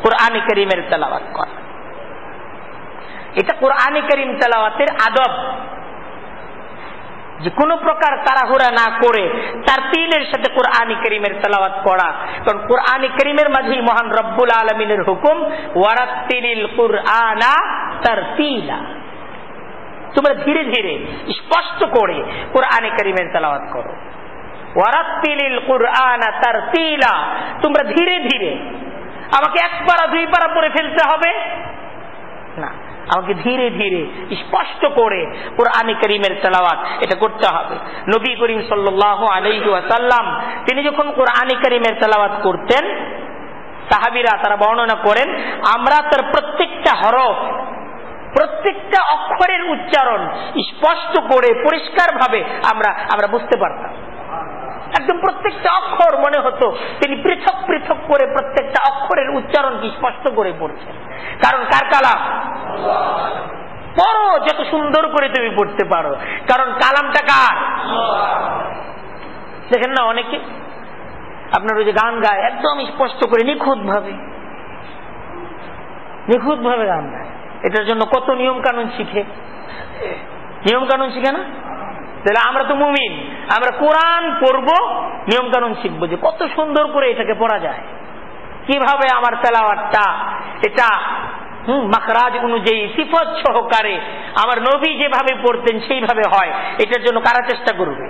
কুরআনে কারীমের তেলাওয়াত করা, এটা কুরআনে কারীম তেলাওয়াতের আদব। যে কোনো প্রকার তাড়াহুড়া না করে তারতিলের সাথে কুরআনে কারীমের তেলাওয়াত করা। কারণ কুরআনে কারীমের মাঝেই মহান রব্বুল আলামিনের হুকুম, ওয়ারাত্তিলিল কুরআনা তারতিলা, তোমরা ধীরে ধীরে স্পষ্ট করে কুরআনে কারীমের তেলাওয়াত করো। ওয়ারাত্তিলিল কুরআনা তারতিলা, তোমরা ধীরে ধীরে। আমাকে এক পারা দুই পারা পড়ে ফেলতে হবে না, আমাকে ধীরে ধীরে স্পষ্ট করে কুরআনে কারীমের তেলাওয়াত এটা করতে হবে। নবী করিম সাল্লাল্লাহু আলাইহি ওয়াসাল্লাম তিনি যখন কুরআনে কারীমের তেলাওয়াত করতেন, সাহাবীরা তারা বর্ণনা করেন, আমরা তার প্রত্যেকটা হরফ, প্রত্যেকটা অক্ষরের উচ্চারণ স্পষ্ট করে পরিষ্কারভাবে আমরা বুঝতে পারতাম। একদম প্রত্যেকটা অক্ষর মনে হতো তিনি পৃথক পৃথক করে প্রত্যেকটা অক্ষরের উচ্চারণকে স্পষ্ট করে পড়ছেন। কারণ কার কালাম? পড়ো যত সুন্দর করে তুমি পড়তে পারো, কারণ কালামটা কার? দেখেন না অনেকে আপনার ওই যে গান গায় একদম স্পষ্ট করে নিখুঁত ভাবে গান গায়। এটার জন্য কত নিয়ম কানুন শিখে, নিয়ম কানুন শিখে না? তাহলে আমরা তো মুমিন, আমরা কোরআন পড়বো, নিয়ম কানুন শিখবো যে কত সুন্দর করে এটাকে পড়া যায়, কিভাবে আমার তেলাওয়াতটা এটা মাখরাজ অনুযায়ী সিফত সহকারে আমার নবী যেভাবে পড়তেন সেইভাবে হয়। এটার জন্য কারা চেষ্টা করবে?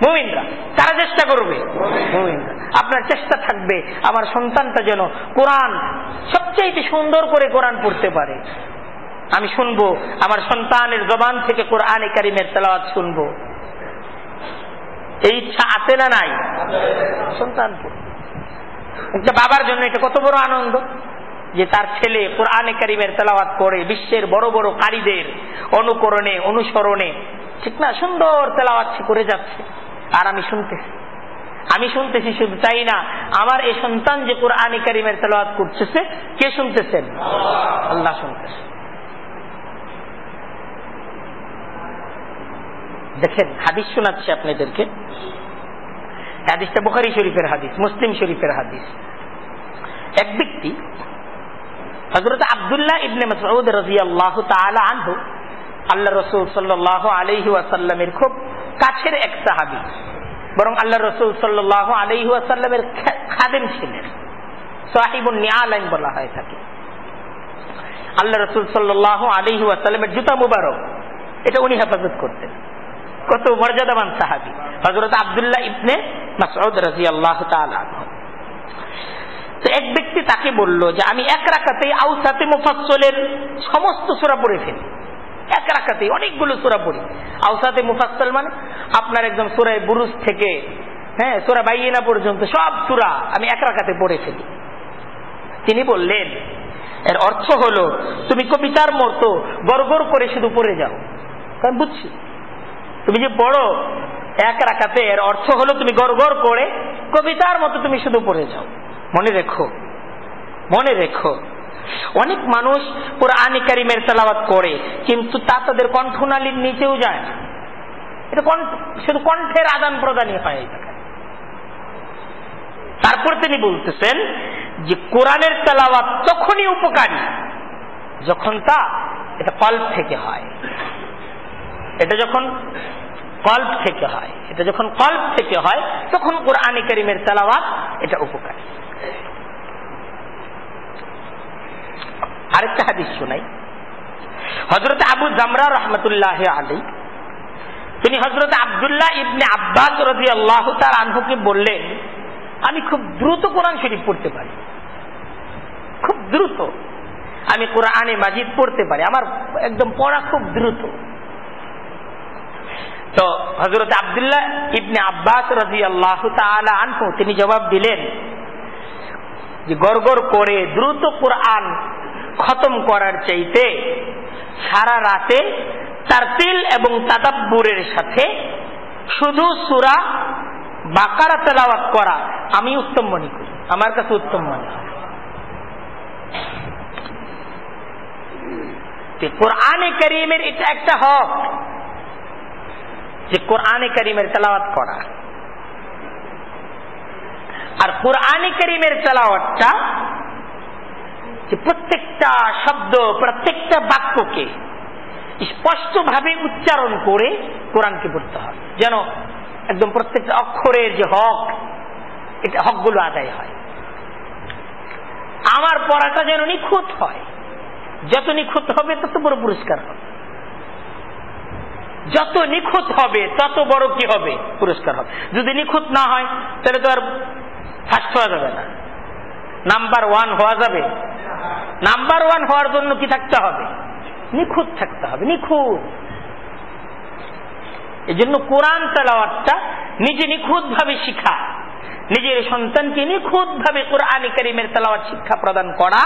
মুমিনরা। কারা চেষ্টা করবে? মুমিনরা। আপনার চেষ্টা থাকবে আমার সন্তানটা যেন কোরআন সবচেয়ে সুন্দর করে কোরআন পড়তে পারে। আমি শুনবো আমার সন্তানের জবান থেকে কুরআনে কারীমের তেলাওয়াত শুনবো, এই ইচ্ছা আছে না নাই? সন্তান একটা বাবার জন্য এটা কত বড় আনন্দ যে তার ছেলে কুরআনে কারীমের তেলাওয়াত করে বিশ্বের বড় বড় কারীদের অনুকরণে অনুসরণে, ঠিক না, সুন্দর তেলাওয়াত করে যাচ্ছে, আর আমি শুনতেছি। শুধু তাই না, আমার এই সন্তান যে কুরআনে কারীমের তেলাওয়াত করতেছে, কে শুনতেছেন? আল্লাহ শুনতেছেন। দেখেন হাদিস শোনাচ্ছি আপনাদেরকে, হাদিসটা বুখারী শরীফের হাদিস, মুসলিম শরীফের হাদিস। এক ব্যক্তি হযরত আব্দুল্লাহ ইবনে মাসউদ রাদিয়াল্লাহু তাআলা আনহু, আল্লাহ রাসূল সাল্লাল্লাহু আলাইহি ওয়াসাল্লামের খুব কাছের এক সাহাবী, বরং আল্লাহ রাসূল সাল্লাল্লাহু আলাইহি ওয়াসাল্লামের খাদেম ছিলেন, সাহিবুন নিআলাইন বলা হয় থাকে। আল্লাহ রাসূল সাল্লাল্লাহু আলাইহি ওয়াসাল্লামের জুতা মুবারক এটা উনি হেফাজত করতেন। কত মর্যাদাবান সাহাবী হযরত আব্দুল্লাহ ইবনে মাসউদ রাদিয়াল্লাহু তাআলা আনহু। তো এক ব্যক্তি তাকে বলল যে আমি এক রাকাতেই আওসাতে মুফাসসলের সমস্ত সূরা পড়ে ফেলি, এক রাকাতেই অনেকগুলো সূরা পড়ি। আওসাতে মুফাসসল মানে আপনার একদম সূরা বুরুজ থেকে সূরা বাইয়িনা পর্যন্ত সব সূরা আমি এক রাকাতে পড়ে ফেলি। তিনি বললেন এর অর্থ হলো তুমি কবিতার মতো গড়গড় করে শুধু পড়ে যাও। কারণ বুঝছি তুমি যে পড়ো এক রাকাতে, এর অর্থ হলো তুমি গড়গড় করে কবিতার মতো তুমি শুধু পড়ে যাও। মনে রেখো অনেক মানুষ কুরআনে কারীমের তেলাওয়াত করে কিন্তু তা তাদের কণ্ঠনালীর নিচেও যায় না, এটা শুধু কণ্ঠের আদান প্রদানই হয়। তারপর তিনি বলতেছেন যে কোরআনের তেলাওয়াত তখনই উপকারী যখন এটা কল্ব থেকে হয়, এটা যখন কল্ব থেকে হয়, এটা যখন কল্ব থেকে হয় তখন কোরআনে কারীমের তেলাওয়াত এটা উপকারী। আরেকটা হাদিস শোনাই। হযরত আবু জামরা রাহমাতুল্লাহি আলাইহি তিনি হযরত আব্দুল্লাহ ইবনে আব্বাস রাদিয়াল্লাহু তাআলা আনহুকে বললেন, আমি খুব দ্রুত কোরআন শরীফ পড়তে পারি, খুব দ্রুত আমি কোরআনে মাজিদ পড়তে পারি, আমার একদম পড়া খুব দ্রুত। তো হযরত আব্দুল্লাহ ইবনে আব্বাস রাদিয়াল্লাহু তাআলা আনহু তিনি জবাব দিলেন যে গড়গড় করে দ্রুত কোরআন খতম করার চাইতে সারা রাতে তারতিল এবং তাদাব্বুরের সাথে শুধু সূরা বাকারা তেলাওয়াত করা আমি উত্তম মনে করি, আমার কাছে উত্তম মনে হয়। কোরআনে কারীমের এটা একটা হক যে কোরআনে কারীমের তেলাওয়াত করা, আর কোরআনে কারীমের তেলাওয়াতটা যে প্রত্যেকটা শব্দ প্রত্যেকটা বাক্যকে স্পষ্টভাবে উচ্চারণ করে কোরআনকে পড়তে হবে, যেন একদম প্রত্যেকটা অক্ষরের যে হক এটা হকগুলো আদায় হয়। আমার পড়াটা যেন নিখুঁত হয়, যত নিখুঁত হবে তত বড় পুরস্কার হবে, যত নিখুঁত হবে তত বড় কি হবে পুরস্কার হবে। যদি নিখুঁত না হয় তাহলে তো আর ফার্স্ট হওয়া যাবে না, নাম্বার ওয়ান হওয়া যাবে। নাম্বার ওয়ান হওয়ার জন্য কি থাকতে হবে? নিখুঁত থাকতে হবে, নিখুঁত। এই জন্য কোরআন তেলাওয়াতটা নিজে নিখুঁত ভাবে শিখা, নিজের সন্তানকে নিখুঁত ভাবে কোরআনে কারীমের তেলাওয়াত শিক্ষা প্রদান করা,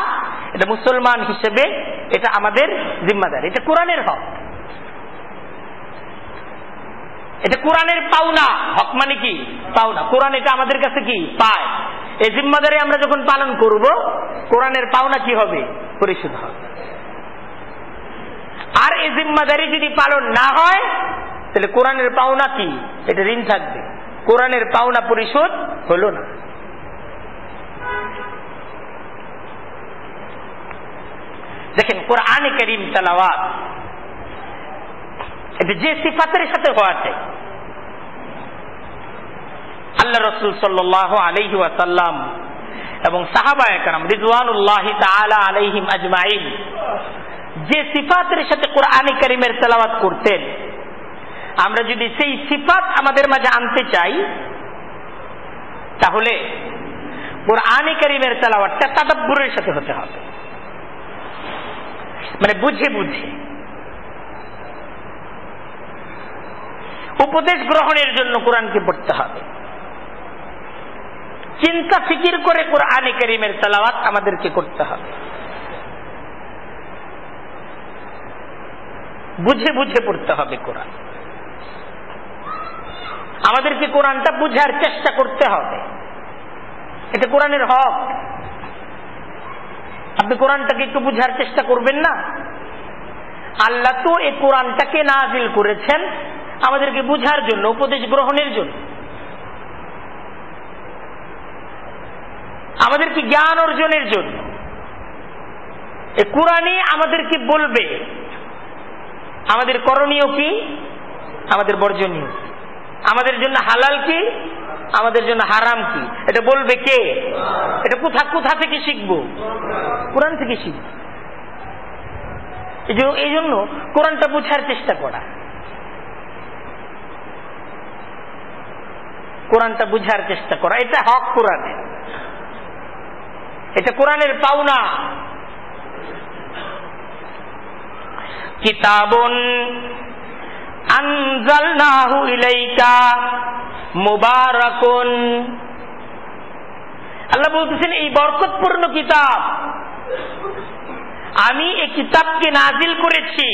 এটা মুসলমান হিসেবে এটা আমাদের জিম্মাদারি, এটা কোরআনের হক, এটা কোরআনের পাওনা। হক মানে কি? পাওনা। কোরআন এটা আমাদের কাছে কি পায়। এই জিম্মাদারি আমরা যখন পালন করব কোরআনের পাওনা কি হবে? পরিশোধ হবে। আর এই জিম্মাদারি যদি পালন না হয় তাহলে কোরআনের পাওনা কি? এটা ঋণ থাকবে, কোরআনের পাওনা পরিশোধ হলো না। দেখেন কোরআনে কারীম তেলাওয়াত এটা যে সিফাতের সাথে হওয়া চাই, আল্লাহ রাসূল সাল্লাল্লাহু আলাইহি ওয়াসাল্লাম এবং সাহাবায়ে কেরাম রিদওয়ানুল্লাহি তাআলা আলাইহিম আজমাইন যে সিফাতের সাথে কোরআনে কারীমের তেলাওয়াত করতেন, আমরা যদি সেই সিফাত আমাদের মাঝে আনতে চাই তাহলে কোরআনে কারীমের তেলাওয়াতটা তাদাব্বুরের সাথে হতে হবে, মানে বুঝে বুঝে। উপদেশ গ্রহণের জন্য কোরআনকে পড়তে হবে, চিন্তা ফিকির করে কোরআনে কারীমের তেলাওয়াত আমাদেরকে করতে হবে, বুঝে বুঝে পড়তে হবে কোরআন। আমাদেরকে কোরআনটা বুঝার চেষ্টা করতে হবে, এটা কোরআনের হক। আপনি কোরআনটাকে একটু বুঝার চেষ্টা করবেন না? আল্লাহ তো এই কোরআনটাকে নাজিল করেছেন আমাদেরকে বুঝার জন্য, উপদেশ গ্রহণের জন্য, আমাদেরকে জ্ঞান অর্জনের জন্য। এই কোরআনই আমাদেরকে বলবে আমাদের করণীয় কি, আমাদের বর্জনীয় কি, আমাদের জন্য হালাল কি, আমাদের জন্য হারাম কি, এটা বলবে কে? এটা কোথা থেকে শিখবো? কোরআন থেকে শিখবো। এই জন্য কোরআনটা বুঝার চেষ্টা করা, কোরআনটা বুঝার চেষ্টা করা, এটা হক কোরআনের, এটা কোরআনের পাওনা। কিতাবুন আনজালনাহু ইলাইকা মুবারাকুন, আল্লাহ বলতেছেন এই বরকতপূর্ণ কিতাব, আমি এই কিতাবকে নাজিল করেছি,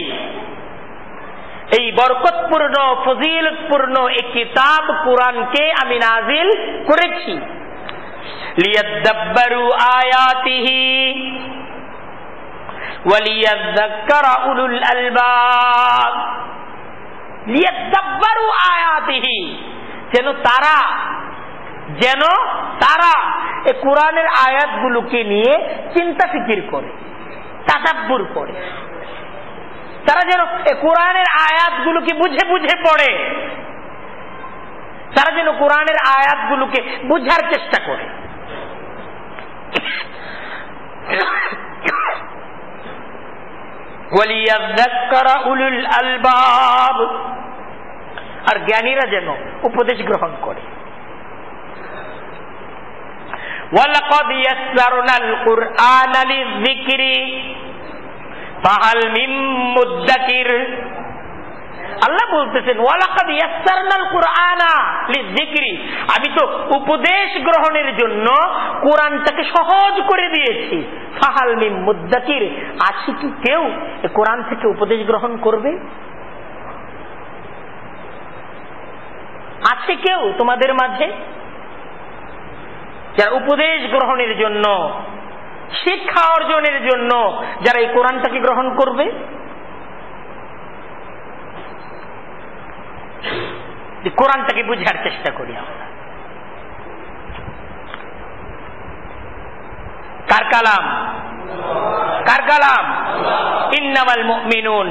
এই বরকতপূর্ণ ফজিলতপূর্ণ এই কিতাব কোরআনকে আমি নাজিল করেছি। লিয়াদাব্বারু আয়াতিহি ওয়ালিয়াযাক্কারা উলুল আলবাব। লিয়াদাব্বারু আয়াতিহি, যেন তারা এই কোরআনের আয়াতগুলোকে নিয়ে চিন্তা ফিকির করে, তাদাব্বুর করে, তারা যেন কোরআনের আয়াতগুলোকে বুঝে বুঝে পড়ে, তারা যেন কোরআনের আয়াতগুলোকে বুঝার চেষ্টা করে। ওয়ালিয়াযাক্কারা উলুল আলবাব, আর জ্ঞানীরা যেন উপদেশ গ্রহণ করে। ওয়ালাকাদ ইয়াসসারনাল কুরআনা লিযিকরি ফাহাল মিন মুদ্দাকির। আল্লাহ বলতেছেন ওয়ালাকাদ ইয়াসসারনাল কুরআনা লিযিকরি, আমি তো উপদেশ গ্রহণের জন্য কোরআনটাকে সহজ করে দিয়েছি। ফাহাল মিন মুদ্দাকির, আছে কি কেউ এই কোরআন থেকে উপদেশ গ্রহণ করবে? আছে কেউ তোমাদের মাঝে যারা উপদেশ গ্রহণের জন্য, শিক্ষা অর্জনের জন্য যারা এই কোরআনটাকে গ্রহণ করবে? কোরআনটাকে বুঝার চেষ্টা করি আমরা। কার কালাম? কার কালাম? ইন্নামাল মুমিনুন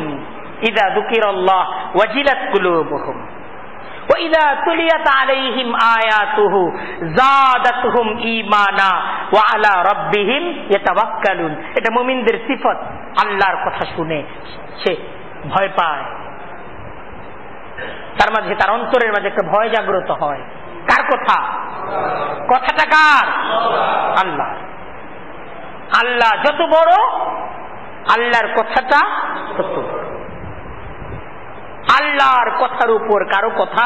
ইযা যুকিরাল্লাহ ওয়াজিলাত কুলুবুহুম ওয়া ইযা তুলিয়াত আলাইহিম আয়াতুহু যাদাতুহুম ঈমানা ওয়া আলা রাব্বিহিম ইয়াতাওয়াক্কালুন। এটা মুমিনদের সিফত। আল্লাহর কথা শুনে সে ভয় পায়, তার মাঝে, তার অন্তরের মাঝে একটা ভয় জাগ্রত হয়। কার কথা? কথাটা কার? আল্লাহ। আল্লাহ যত বড়, আল্লাহর কথাটা তত বড়। আল্লাহর কথার উপর কারো কথা,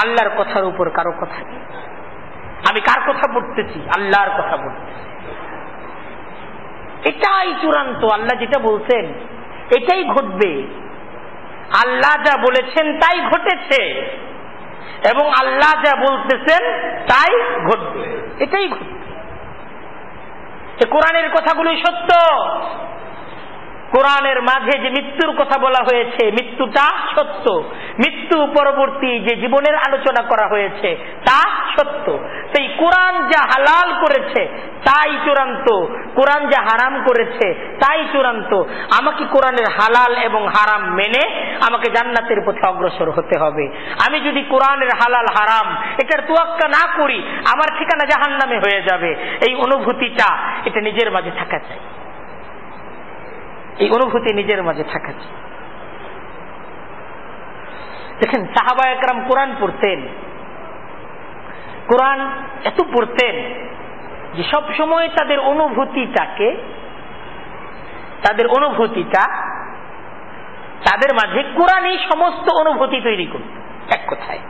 আল্লাহর কথার উপর কারো কথা নেই। আমি কার কথা পড়তেছি? আল্লাহর কথা পড়তেছি। এটাই চূড়ান্ত। আল্লাহ যেটা বলছেন এটাই ঘটবে। আল্লাহ যা বলেছেন তাই ঘটেছে, এবং আল্লাহ যা বলতেছেন তাই ঘটবে। এটাই ঘটবে। কোরআনের কথাগুলোই সত্য। কোরআনের মাঝে যে মৃত্যুর কথা বলা হয়েছে, মৃত্যুটা সত্য। মৃত্যু পরবর্তী যে জীবনের আলোচনা করা হয়েছে তা সত্য। সেই কোরআন যা হালাল করেছে তাই চূড়ান্ত, কোরআন যা হারাম করেছে তাই চূড়ান্ত। আমাকে কোরআনের হালাল এবং হারাম মেনে আমাকে জান্নাতের পথে অগ্রসর হতে হবে। আমি যদি কোরআনের হালাল হারাম এটার তোয়াক্কা না করি, আমার ঠিকানা জাহান্নামে হয়ে যাবে। এই অনুভূতিটা, এটা নিজের মাঝে থাকা চাই। এই অনুভূতি নিজের মাঝে থাকা চাই। দেখেন, সাহাবায়ে কেরাম কোরআন পড়তেন, কোরআন এত পড়তেন যে সব সময় তাদের অনুভূতিটা তাদের মাঝে কোরআনই সমস্ত অনুভূতি তৈরি করত, এক কথায়।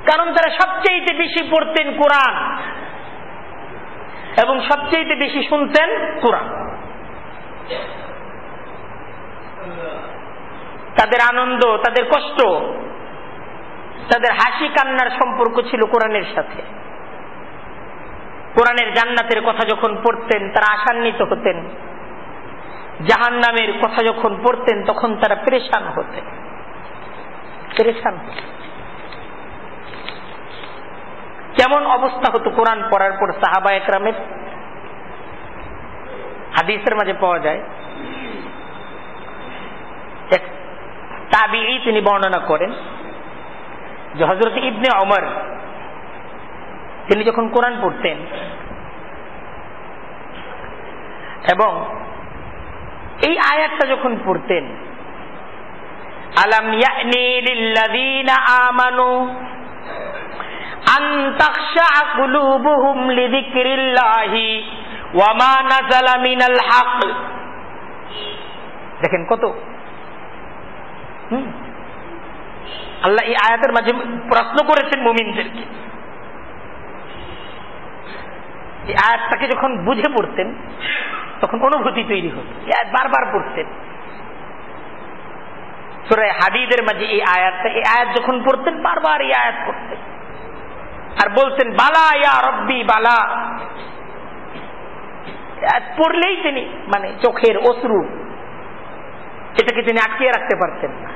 কারণ তারা সবচেয়ে বেশি পড়তেন কোরআন এবং সবচেয়ে বেশি শুনতেন কোরআন। তাদের আনন্দ, তাদের কষ্ট, তাদের হাসি কান্নার সম্পর্ক ছিল কোরআনের সাথে। কোরআনের জান্নাতের কথা যখন পড়তেন তারা আশান্বিত হতেন, জাহান্নামের কথা যখন পড়তেন তখন তারা পেরেশান হতেন। কেমন অবস্থা হতো কোরআন পড়ার পর সাহাবায়ে কেরামের? হাদিসের মাঝে পাওয়া যায়, এক তাবিঈ তিনি বর্ণনা করেন যে হযরত ইবনে ওমর তিনি যখন কোরআন পড়তেন এবং এই আয়াতটা যখন পড়তেন, আলাম ইয়ানি লিল্লাযীনা আমানু আন তাখশা কুলুবুহুম লিযিকরিল্লাহি ওয়া মা নাযালা মিনাল হক। দেখেন কত আল্লাহ এই আয়াতের মাঝে প্রশ্ন করেছেন মুমিনদেরকে। এই আয়াতটাকে যখন বুঝে পড়তেন তখন অনুভূতি তৈরি হতো, বারবার পড়তেন। সূরা হাদীদের মাঝে এই আয়াত যখন পড়তেন বারবার এই আয়াত পড়তেন আর বলতেন বালা ইয়া রব্বি বালা। পড়লেই তিনি মানে চোখের অশ্রু এটাকে তিনি আটকিয়ে রাখতে পারতেন না।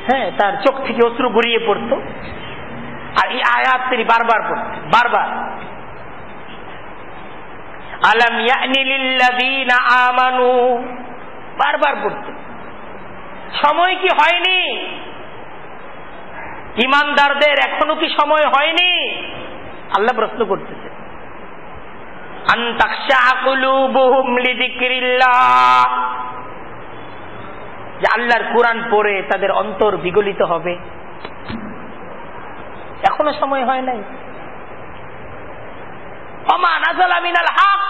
হ্যাঁ, তার চোখ থেকে অশ্রু গড়িয়ে পড়তো আর এই আয়াত তিনি বারবার পড়তেন, বারবার। আলাম ইয়ানি লিল্লাযীনা আমানু, বারবার পড়তেন। সময় কি হয়নি? ঈমানদারদের এখনো কি সময় হয়নি? আল্লাহ প্রশ্ন করতেছেন। আন তাখশা কুলুবুহুম লিযিকরিল্লাহ, যে আল্লাহর কোরআন পড়ে তাদের অন্তর বিগলিত হবে। এখনো সময় হয় নাই। ওমা নাযালা মিনাল হক,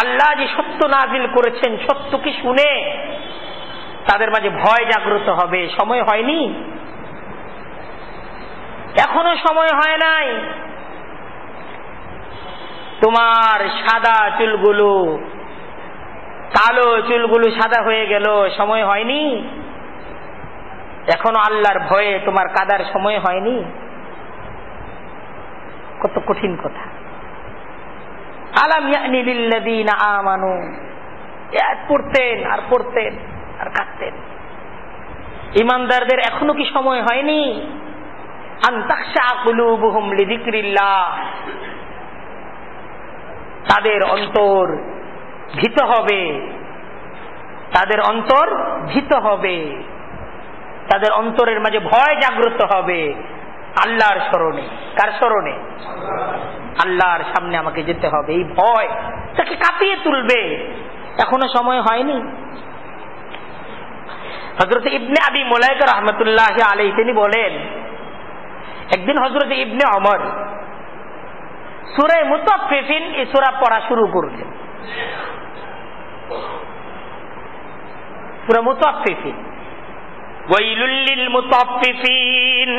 আল্লাহ যে সত্য নাজিল করেছেন, সত্যকে শুনে তাদের মাঝে ভয় জাগ্রত হবে। সময় হয়নি, এখনো সময় হয় নাই। তোমার সাদা চুলগুলো, কালো চুলগুলো সাদা হয়ে গেল, সময় হয়নি। এখনো আল্লাহর ভয়ে তোমার কাদার সময় হয়নি। কত কঠিন কথা। আলাম ইয়ানি লিল্লাযীনা আমানু, পড়তেন আর পড়তেন আর কাঁদতেন। ঈমানদারদের এখনো কি সময় হয়নি? আন তাখশা কুলুবুহুম লিযিকরিল্লাহ, তাদের অন্তর ভীত হবে, তাদের অন্তর ভীত হবে, তাদের অন্তরের মাঝে ভয় জাগ্রত হবে আল্লাহর স্মরণে। কার স্মরণে? আল্লাহর সামনে আমাকে যেতে হবে। এই ভয় তাকে কাঁপিয়ে তুলবে। এখনো সময় হয়নি। হযরত ইবনে আবি মুলাইকা রাহমাতুল্লাহি আলাইহি তিনি বলেন, একদিন হযরত ইবনে ওমর সূরা মুতাফফিফিন এই সূরা পড়া শুরু করলেন। সূরা মুতাফফিফিন, ওয়াইলুল লিল মুতাফফিফিন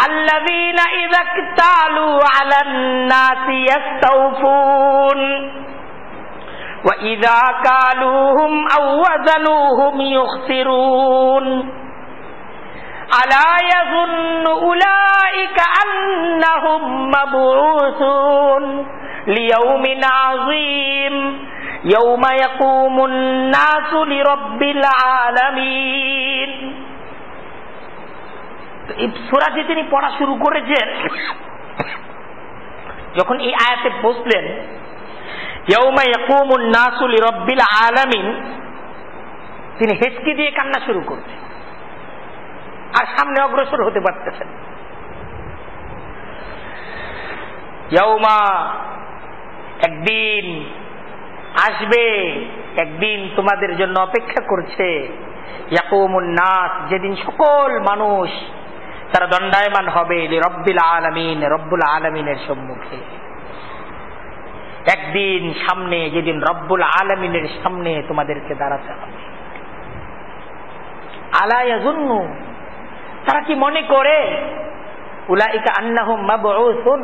আল্লাযীনা ইযা ইকতালু আলান নাসি ইস্তাওফুন ওয়া ইযা কালুহুম আও ওয়াজানুহুম ইখসিরুন আলা ইয়াযুন্নু উলাইকা আন্নাহুম মাবউসুন লিয়াউমিন আযীম ইয়াউমা ইয়াকুমুন নাসু লিরাব্বিল আলামিন। এই সূরাটি তিনি পড়া শুরু করেছেন, যখন এই আয়াতে পৌঁছলেন ইয়াউমা ইয়াকুমুন নাসু লিরাব্বিল আলামিন, তিনি হেঁচকি দিয়ে কান্না শুরু করছেন আর সামনে অগ্রসর হতে পারতেছেন। ইয়াউমা, একদিন আসবে, একদিন তোমাদের জন্য অপেক্ষা করছে, ইয়াকুমুন নাস, যেদিন সকল মানুষ তারা দণ্ডায়মান হবে লিরাব্বিল আলামিন, রব্বুল আলামিনের সম্মুখে। একদিন সামনে, যেদিন রব্বুল আলামিনের সামনে তোমাদেরকে দাঁড়াতে হবে। আলা ইয়াযুন্নু, তারা কি মনে করে, উলাইকা আন্নাহুম মাবউসুন,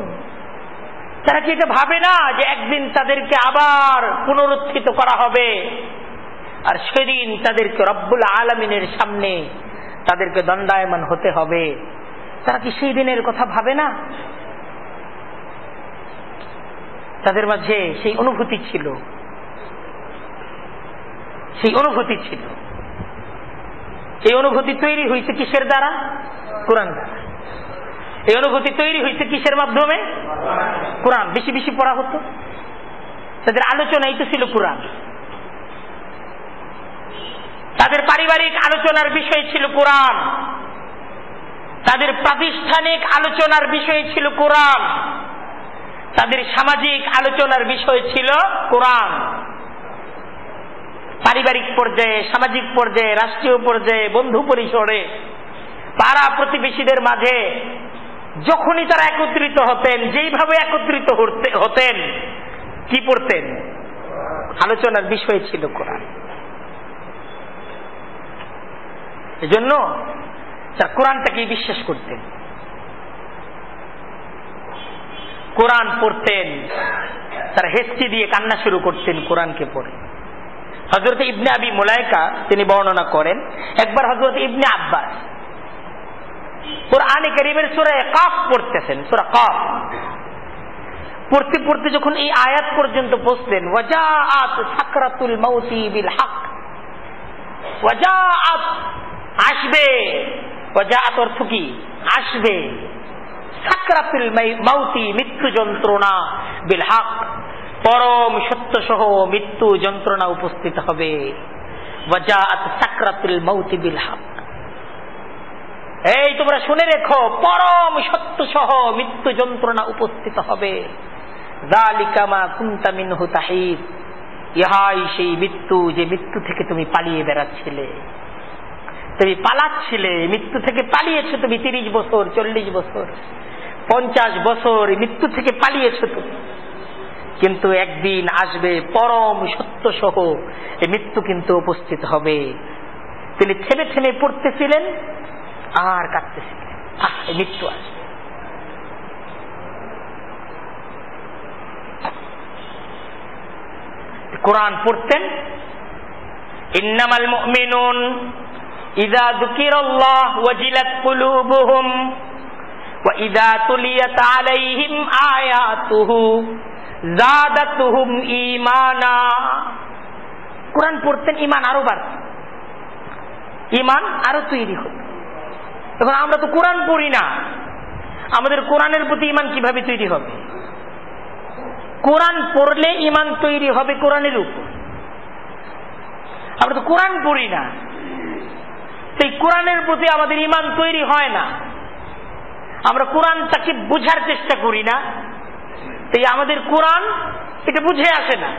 তারা কি এটা ভাবে না যে একদিন তাদেরকে আবার পুনরুত্থিত করা হবে আর সেদিন তাদেরকে রব্বুল আলামিনের সামনে তাদেরকে দণ্ডায়মান হতে হবে? তারা কি সেই দিনের কথা ভাবে না? তাদের মাঝে সেই অনুভূতি ছিল, সেই অনুভূতি ছিল। এই অনুভূতি তৈরি হয়েছে কিসের দ্বারা? কোরআন দ্বারা। এই অনুভূতি তৈরি হয়েছে কিসের মাধ্যমে? কোরআন। বেশি বেশি পড়া হতো, তাদের আলোচনাই তো ছিল কোরআন। তাদের পারিবারিক আলোচনার বিষয় ছিল কোরআন, তাদের প্রাতিষ্ঠানিক আলোচনার বিষয় ছিল কোরআন, তাদের সামাজিক আলোচনার বিষয় ছিল কোরআন। পারিবারিক পর্যায়ে, সামাজিক পর্যায়ে, রাষ্ট্রীয় পর্যায়ে, বন্ধু পরিসরে, পাড়া প্রতিবেশীদের মাঝে যখনই তারা একত্রিত হতেন, যেইভাবে একত্রিত হতেন, কি পড়তেন? আলোচনার বিষয় ছিল কোরআন। এজন্য তারা কোরআনটাকে বিশ্বাস করতেন, কোরআন পড়তেন, তারা হেঁচকি দিয়ে কান্না শুরু করতেন কোরআনকে পড়ে। হযরত ইবনে আবি মুলাইকা তিনি বর্ণনা করেন, একবার হযরত ইবনে আব্বাস কোরআনে কারীমের সূরা কাফ পড়তেছেন, সূরা কাফ পড়তে পড়তে যখন এই আয়াত পর্যন্ত পৌঁছলেন, ওয়াজাআত সাকরাতুল মাউতি বিল হক, ওয়াজাআত আসবে, ওয়াজাআত অর্থ কি? আসবে সাকরাতুল মাউতি, মৃত্যু যন্ত্রণা, বিল হক, পরম সত্য সহ মৃত্যু যন্ত্রণা উপস্থিত হবে। ওয়াজাআত সাকরাতুল মাউতি বিল হক, এই তোমরা শুনে রেখো, পরম সত্য সহ মৃত্যু যন্ত্রণা উপস্থিত হবে। যালিকা মা কুনতা মিনহু তাহিদ, ইহাই সেই মৃত্যু যে মৃত্যু থেকে তুমি পালিয়ে বেড়াচ্ছিলে। তুমি পালাচ্ছিলে, মৃত্যু থেকে পালিয়েছো তুমি 30 বছর, 40 বছর, 50 বছর মৃত্যু থেকে পালিয়েছো তুমি। কিন্তু একদিন আসবে পরম সত্য সহ এই মৃত্যু কিন্তু উপস্থিত হবে। তিনি থেমে থেমে পড়তেছিলেন আর কাঁদতেছিলেন, মৃত্যু আসবে। কোরআন পড়তেন, ইন্নামাল মুমিনুন ইযা যুকিরাল্লাহ ওয়াজিলাত কুলুবুহুম ওয়া ইযা তুলিয়াত আলাইহিম আয়াতুহু যাদাতুহুম ঈমানা। কোরআন পড়তেন, ঈমান আরো বাড়ত, ঈমান আরো তৈরি হতো। এখন আমরা তো কোরআন পড়ি না, আমাদের কোরআনের প্রতি ঈমান কিভাবে তৈরি হবে? কোরআন পড়লে ঈমান তৈরি হবে কোরআনের উপর। আমরা তো কোরআন পড়ি না, সেই কোরআনের প্রতি আমাদের ঈমান তৈরি হয় না। আমরা কোরআনটাকে বুঝার চেষ্টা করি না, তাই আমাদের কোরআন এটা বুঝে আসে না।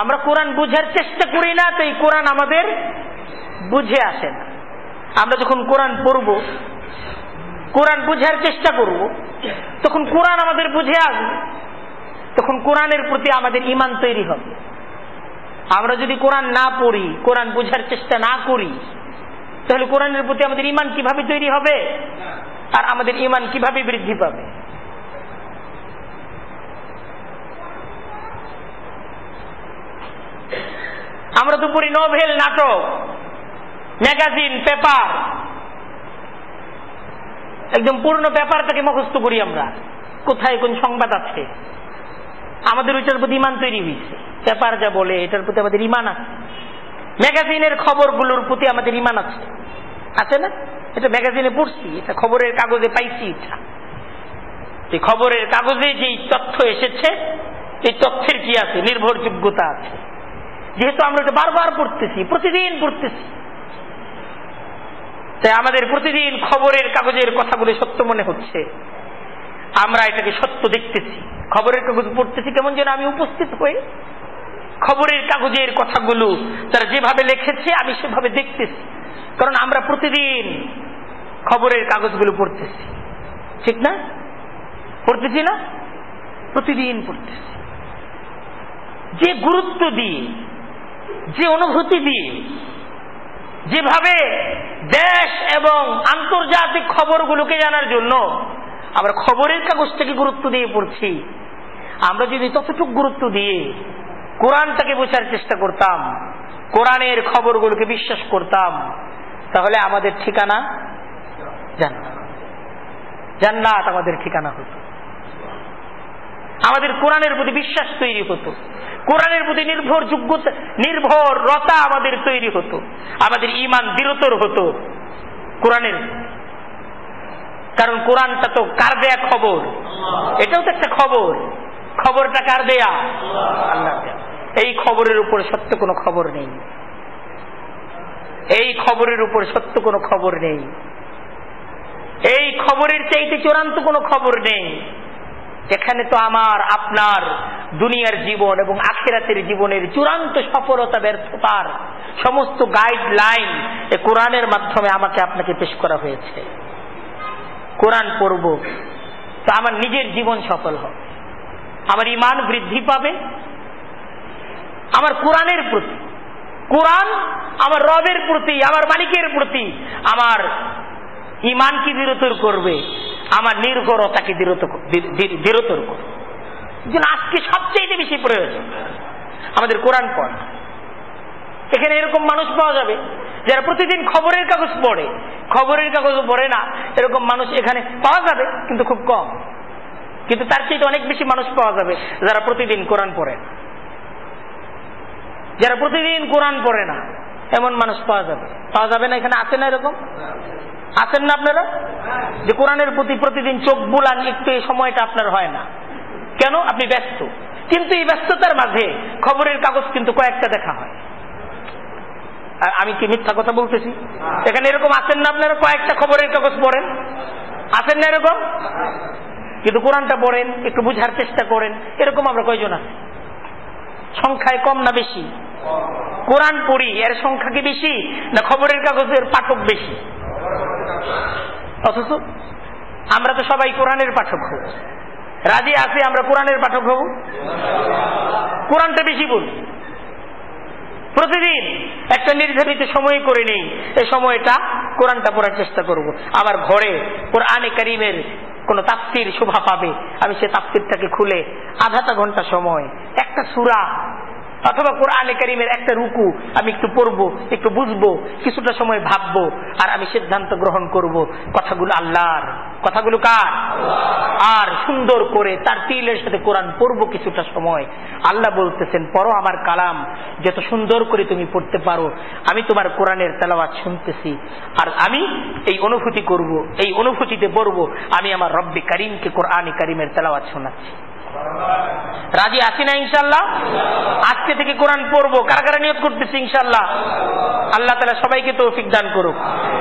আমরা কোরআন বুঝার চেষ্টা করি না, তাই কোরআন আমাদের বুঝে আসে না। আমরা যখন কোরআন পড়ব, কোরআন বুঝার চেষ্টা করব, তখন কোরআন আমাদের বুঝে আসবে, তখন কোরআনের প্রতি আমাদের ঈমান তৈরি হবে। আমরা যদি কোরআন না পড়ি, কোরআন বুঝার চেষ্টা না করি, তাহলে কোরআনের প্রতি আমাদের ঈমান কিভাবে তৈরি হবে আর আমাদের ঈমান কিভাবে বৃদ্ধি পাবে? আমরা তো পড়ি নভেল, নাটক, ম্যাগাজিন, পেপার, একদম পূর্ণ পেপারটাকে মুখস্থ করি আমরা, কোথায় কোন সংবাদ আছে। আমাদের ওইটার প্রতি ঈমান তৈরি হয়েছে, পেপার যা বলে এটার প্রতি আমাদের ঈমান আছে। ম্যাগাজিনের খবরগুলোর প্রতি আমাদের ঈমান আছে, আছে না? এটা ম্যাগাজিনে পড়ছি, এটা খবরের কাগজে পাইছি, এটা এই খবরের কাগজে যেই তথ্য এসেছে, এই তথ্যের কি আছে? নির্ভরযোগ্যতা আছে। যেহেতু আমরা এটা বারবার পড়তেছি, প্রতিদিন পড়তেছি, তাই আমাদের প্রতিদিন খবরের কাগজের কথাগুলো সত্য মনে হচ্ছে, আমরা এটাকে সত্য দেখতেছি। খবরের কাগজ পড়তেছি কেমন যেন আমি উপস্থিত হয়ে খবরের কাগজের কথাগুলো তারা যেভাবে লিখেছে আমি সেভাবে দেখতেছি, কারণ আমরা প্রতিদিন খবরের কাগজগুলো পড়তেছি, ঠিক না? পড়তেছি না? প্রতিদিন পড়তেছি। যে গুরুত্ব দিয়ে, যে অনুভূতি দিয়ে, যেভাবে দেশ এবং আন্তর্জাতিক খবরগুলোকে জানার জন্য আমরা খবরের কাগজটাকে গুরুত্ব দিয়ে পড়ছি, আমরা যদি ততটুকু গুরুত্ব দিয়ে কোরআনটাকে বোঝার চেষ্টা করতাম, কোরআনের খবরগুলোকে বিশ্বাস করতাম, তাহলে আমাদের ঠিকানা জান্নাত, জান্নাত আমাদের ঠিকানা হতো। আমাদের কোরআনের প্রতি বিশ্বাস তৈরি হতো, কোরআনের প্রতি নির্ভরযোগ্যতা, নির্ভরতা আমাদের তৈরি হতো, আমাদের ঈমান দৃঢ়তর হতো কোরআনের। কারণ কোরআনটা তো কার দেয়া খবর? এটাও তো একটা খবর। খবরটা কার দেয়া? আল্লাহ দেয়া। এই খবরের উপর সত্য কোনো খবর নেই, এই খবরের উপর সত্য কোনো খবর নেই, এই খবরের চাইতে চূড়ান্ত কোনো খবর নেই। এখানে তো আমার আপনার দুনিয়ার জীবন এবং আখিরাতের জীবনের চূড়ান্ত সফলতা ব্যর্থতার সমস্ত গাইডলাইন এই কোরআনের মাধ্যমে আমাকে আপনাকে পেশ করা হয়েছে। কোরআন পড়ব তো আমার নিজের জীবন সফল হবে, আমার ঈমান বৃদ্ধি পাবে, আমার কোরআনের প্রতি, কোরআন আমার রবের প্রতি, আমার মালিকের প্রতি আমার ঈমানকে দৃঢ়তর করবে, আমার নির্ভরতাকে দৃঢ়তর করবে। আজকে সবচেয়ে বেশি প্রয়োজন আমাদের কোরআন পড়া। এখানে এরকম মানুষ পাওয়া যাবে যারা প্রতিদিন খবরের কাগজ পড়ে, খবরের কাগজও পড়ে না, এরকম মানুষ এখানে পাওয়া যাবে, কিন্তু খুব কম। কিন্তু তার চেয়ে অনেক বেশি মানুষ পাওয়া যাবে যারা প্রতিদিন কোরআন পড়ে না। যারা প্রতিদিন কোরআন পড়ে না এমন মানুষ পাওয়া যাবে না। এখানে আছে না এরকম? আছেন না আপনারা? যে কোরআনের প্রতি প্রতিদিন চোখ বুলান, একটু এই সময়টা আপনার হয় না কেন? আপনি ব্যস্ত। কিন্তু এই ব্যস্ততার মাঝে খবরের কাগজ কিন্তু কয়েকটা দেখা হয়। আর আমি কি মিথ্যা কথা বলতেছি? এখানে এরকম আছেন না আপনারা? কয়েকটা খবরের কাগজ পড়েন, আছেন না এরকম? কিন্তু কোরআনটা পড়েন, একটু বুঝার চেষ্টা করেন। এরকম আমরা কয়জন আছি? সংখ্যায় কম না বেশি? কোরআন পড়ি এর সংখ্যা কি বেশি না খবরের কাগজের পাঠক বেশি? অথচ আমরা তো সবাই কোরআনের পাঠক হব। রাজি আছে আমরা কোরআনের পাঠক হব? কোরআনটা বেশি বলি, প্রতিদিন একটা নির্ধারিত সময় করে নেই, এই সময়টা কোরআনটা পড়ার চেষ্টা করব। আমার ঘরে কোরআনে কারীমের কোন তাফসীর শোভা পাবে, আমি সে তাফসীরটাকে খুলে আধাটা ঘন্টা সময় একটা সূরা অথবা কোরআনে কারীমের একটা রুকু আমি একটু পড়বো, একটু বুঝবো, কিছুটা সময় ভাববো, আর আমি সিদ্ধান্ত গ্রহণ করব কথাগুলো আল্লাহর, কথাগুলো কার? আর সুন্দর করে তার তিলের সাথে কোরআন পড়বো কিছুটা সময়। আল্লাহ বলতেছেন, পড়ো আমার কালাম, যত সুন্দর করে তুমি পড়তে পারো আমি তোমার কোরআনের তেলাওয়াত শুনতেছি, আর আমি এই অনুভূতি করব, এই অনুভূতিতে পড়বো আমি আমার রব্বে কারীমকে কোরআনে কারীমের তেলাওয়াত শোনাচ্ছি। রাজি আছি না ইনশাআল্লাহ? আজকে থেকে কোরআন পড়বো। কারা কারা নিয়ত করতেছি ইনশাআল্লাহ? আল্লাহ তাআলা সবাইকে তৌফিক দান করুক।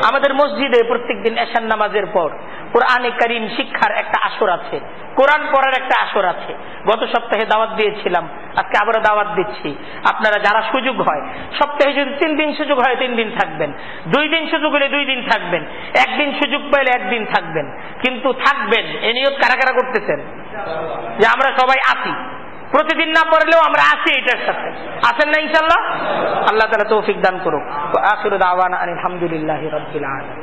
আমাদের মসজিদে প্রত্যেকদিন এশার নামাজের পর কোরআনে কারীম শিক্ষার একটা আসর আছে, কোরআন পড়ার একটা আসর আছে। গত সপ্তাহে দাওয়াত দিয়েছিলাম, আজকে আবারও দাওয়াত দিচ্ছি। আপনারা যারা সুযোগ হয়, সপ্তাহে যদি 3 দিন সুযোগ হয় 3 দিন থাকবেন, 2 দিন সুযোগ হলে 2 দিন থাকবেন, 1 দিন সুযোগ পাইলে 1 দিন থাকবেন, কিন্তু থাকবেন। এ নিয়ত কারা কারা করতেছেন? যে আমরা সবাই আছি, প্রতিদিন না পড়লেও আমরা আছি এটার সাথে। আছেন না ইনশাআল্লাহ? আল্লাহ তাআলা তৌফিক দান করুক। ওয়া আখিরু দাওয়ানা আলহামদুলিল্লাহি রাব্বিল আলামিন।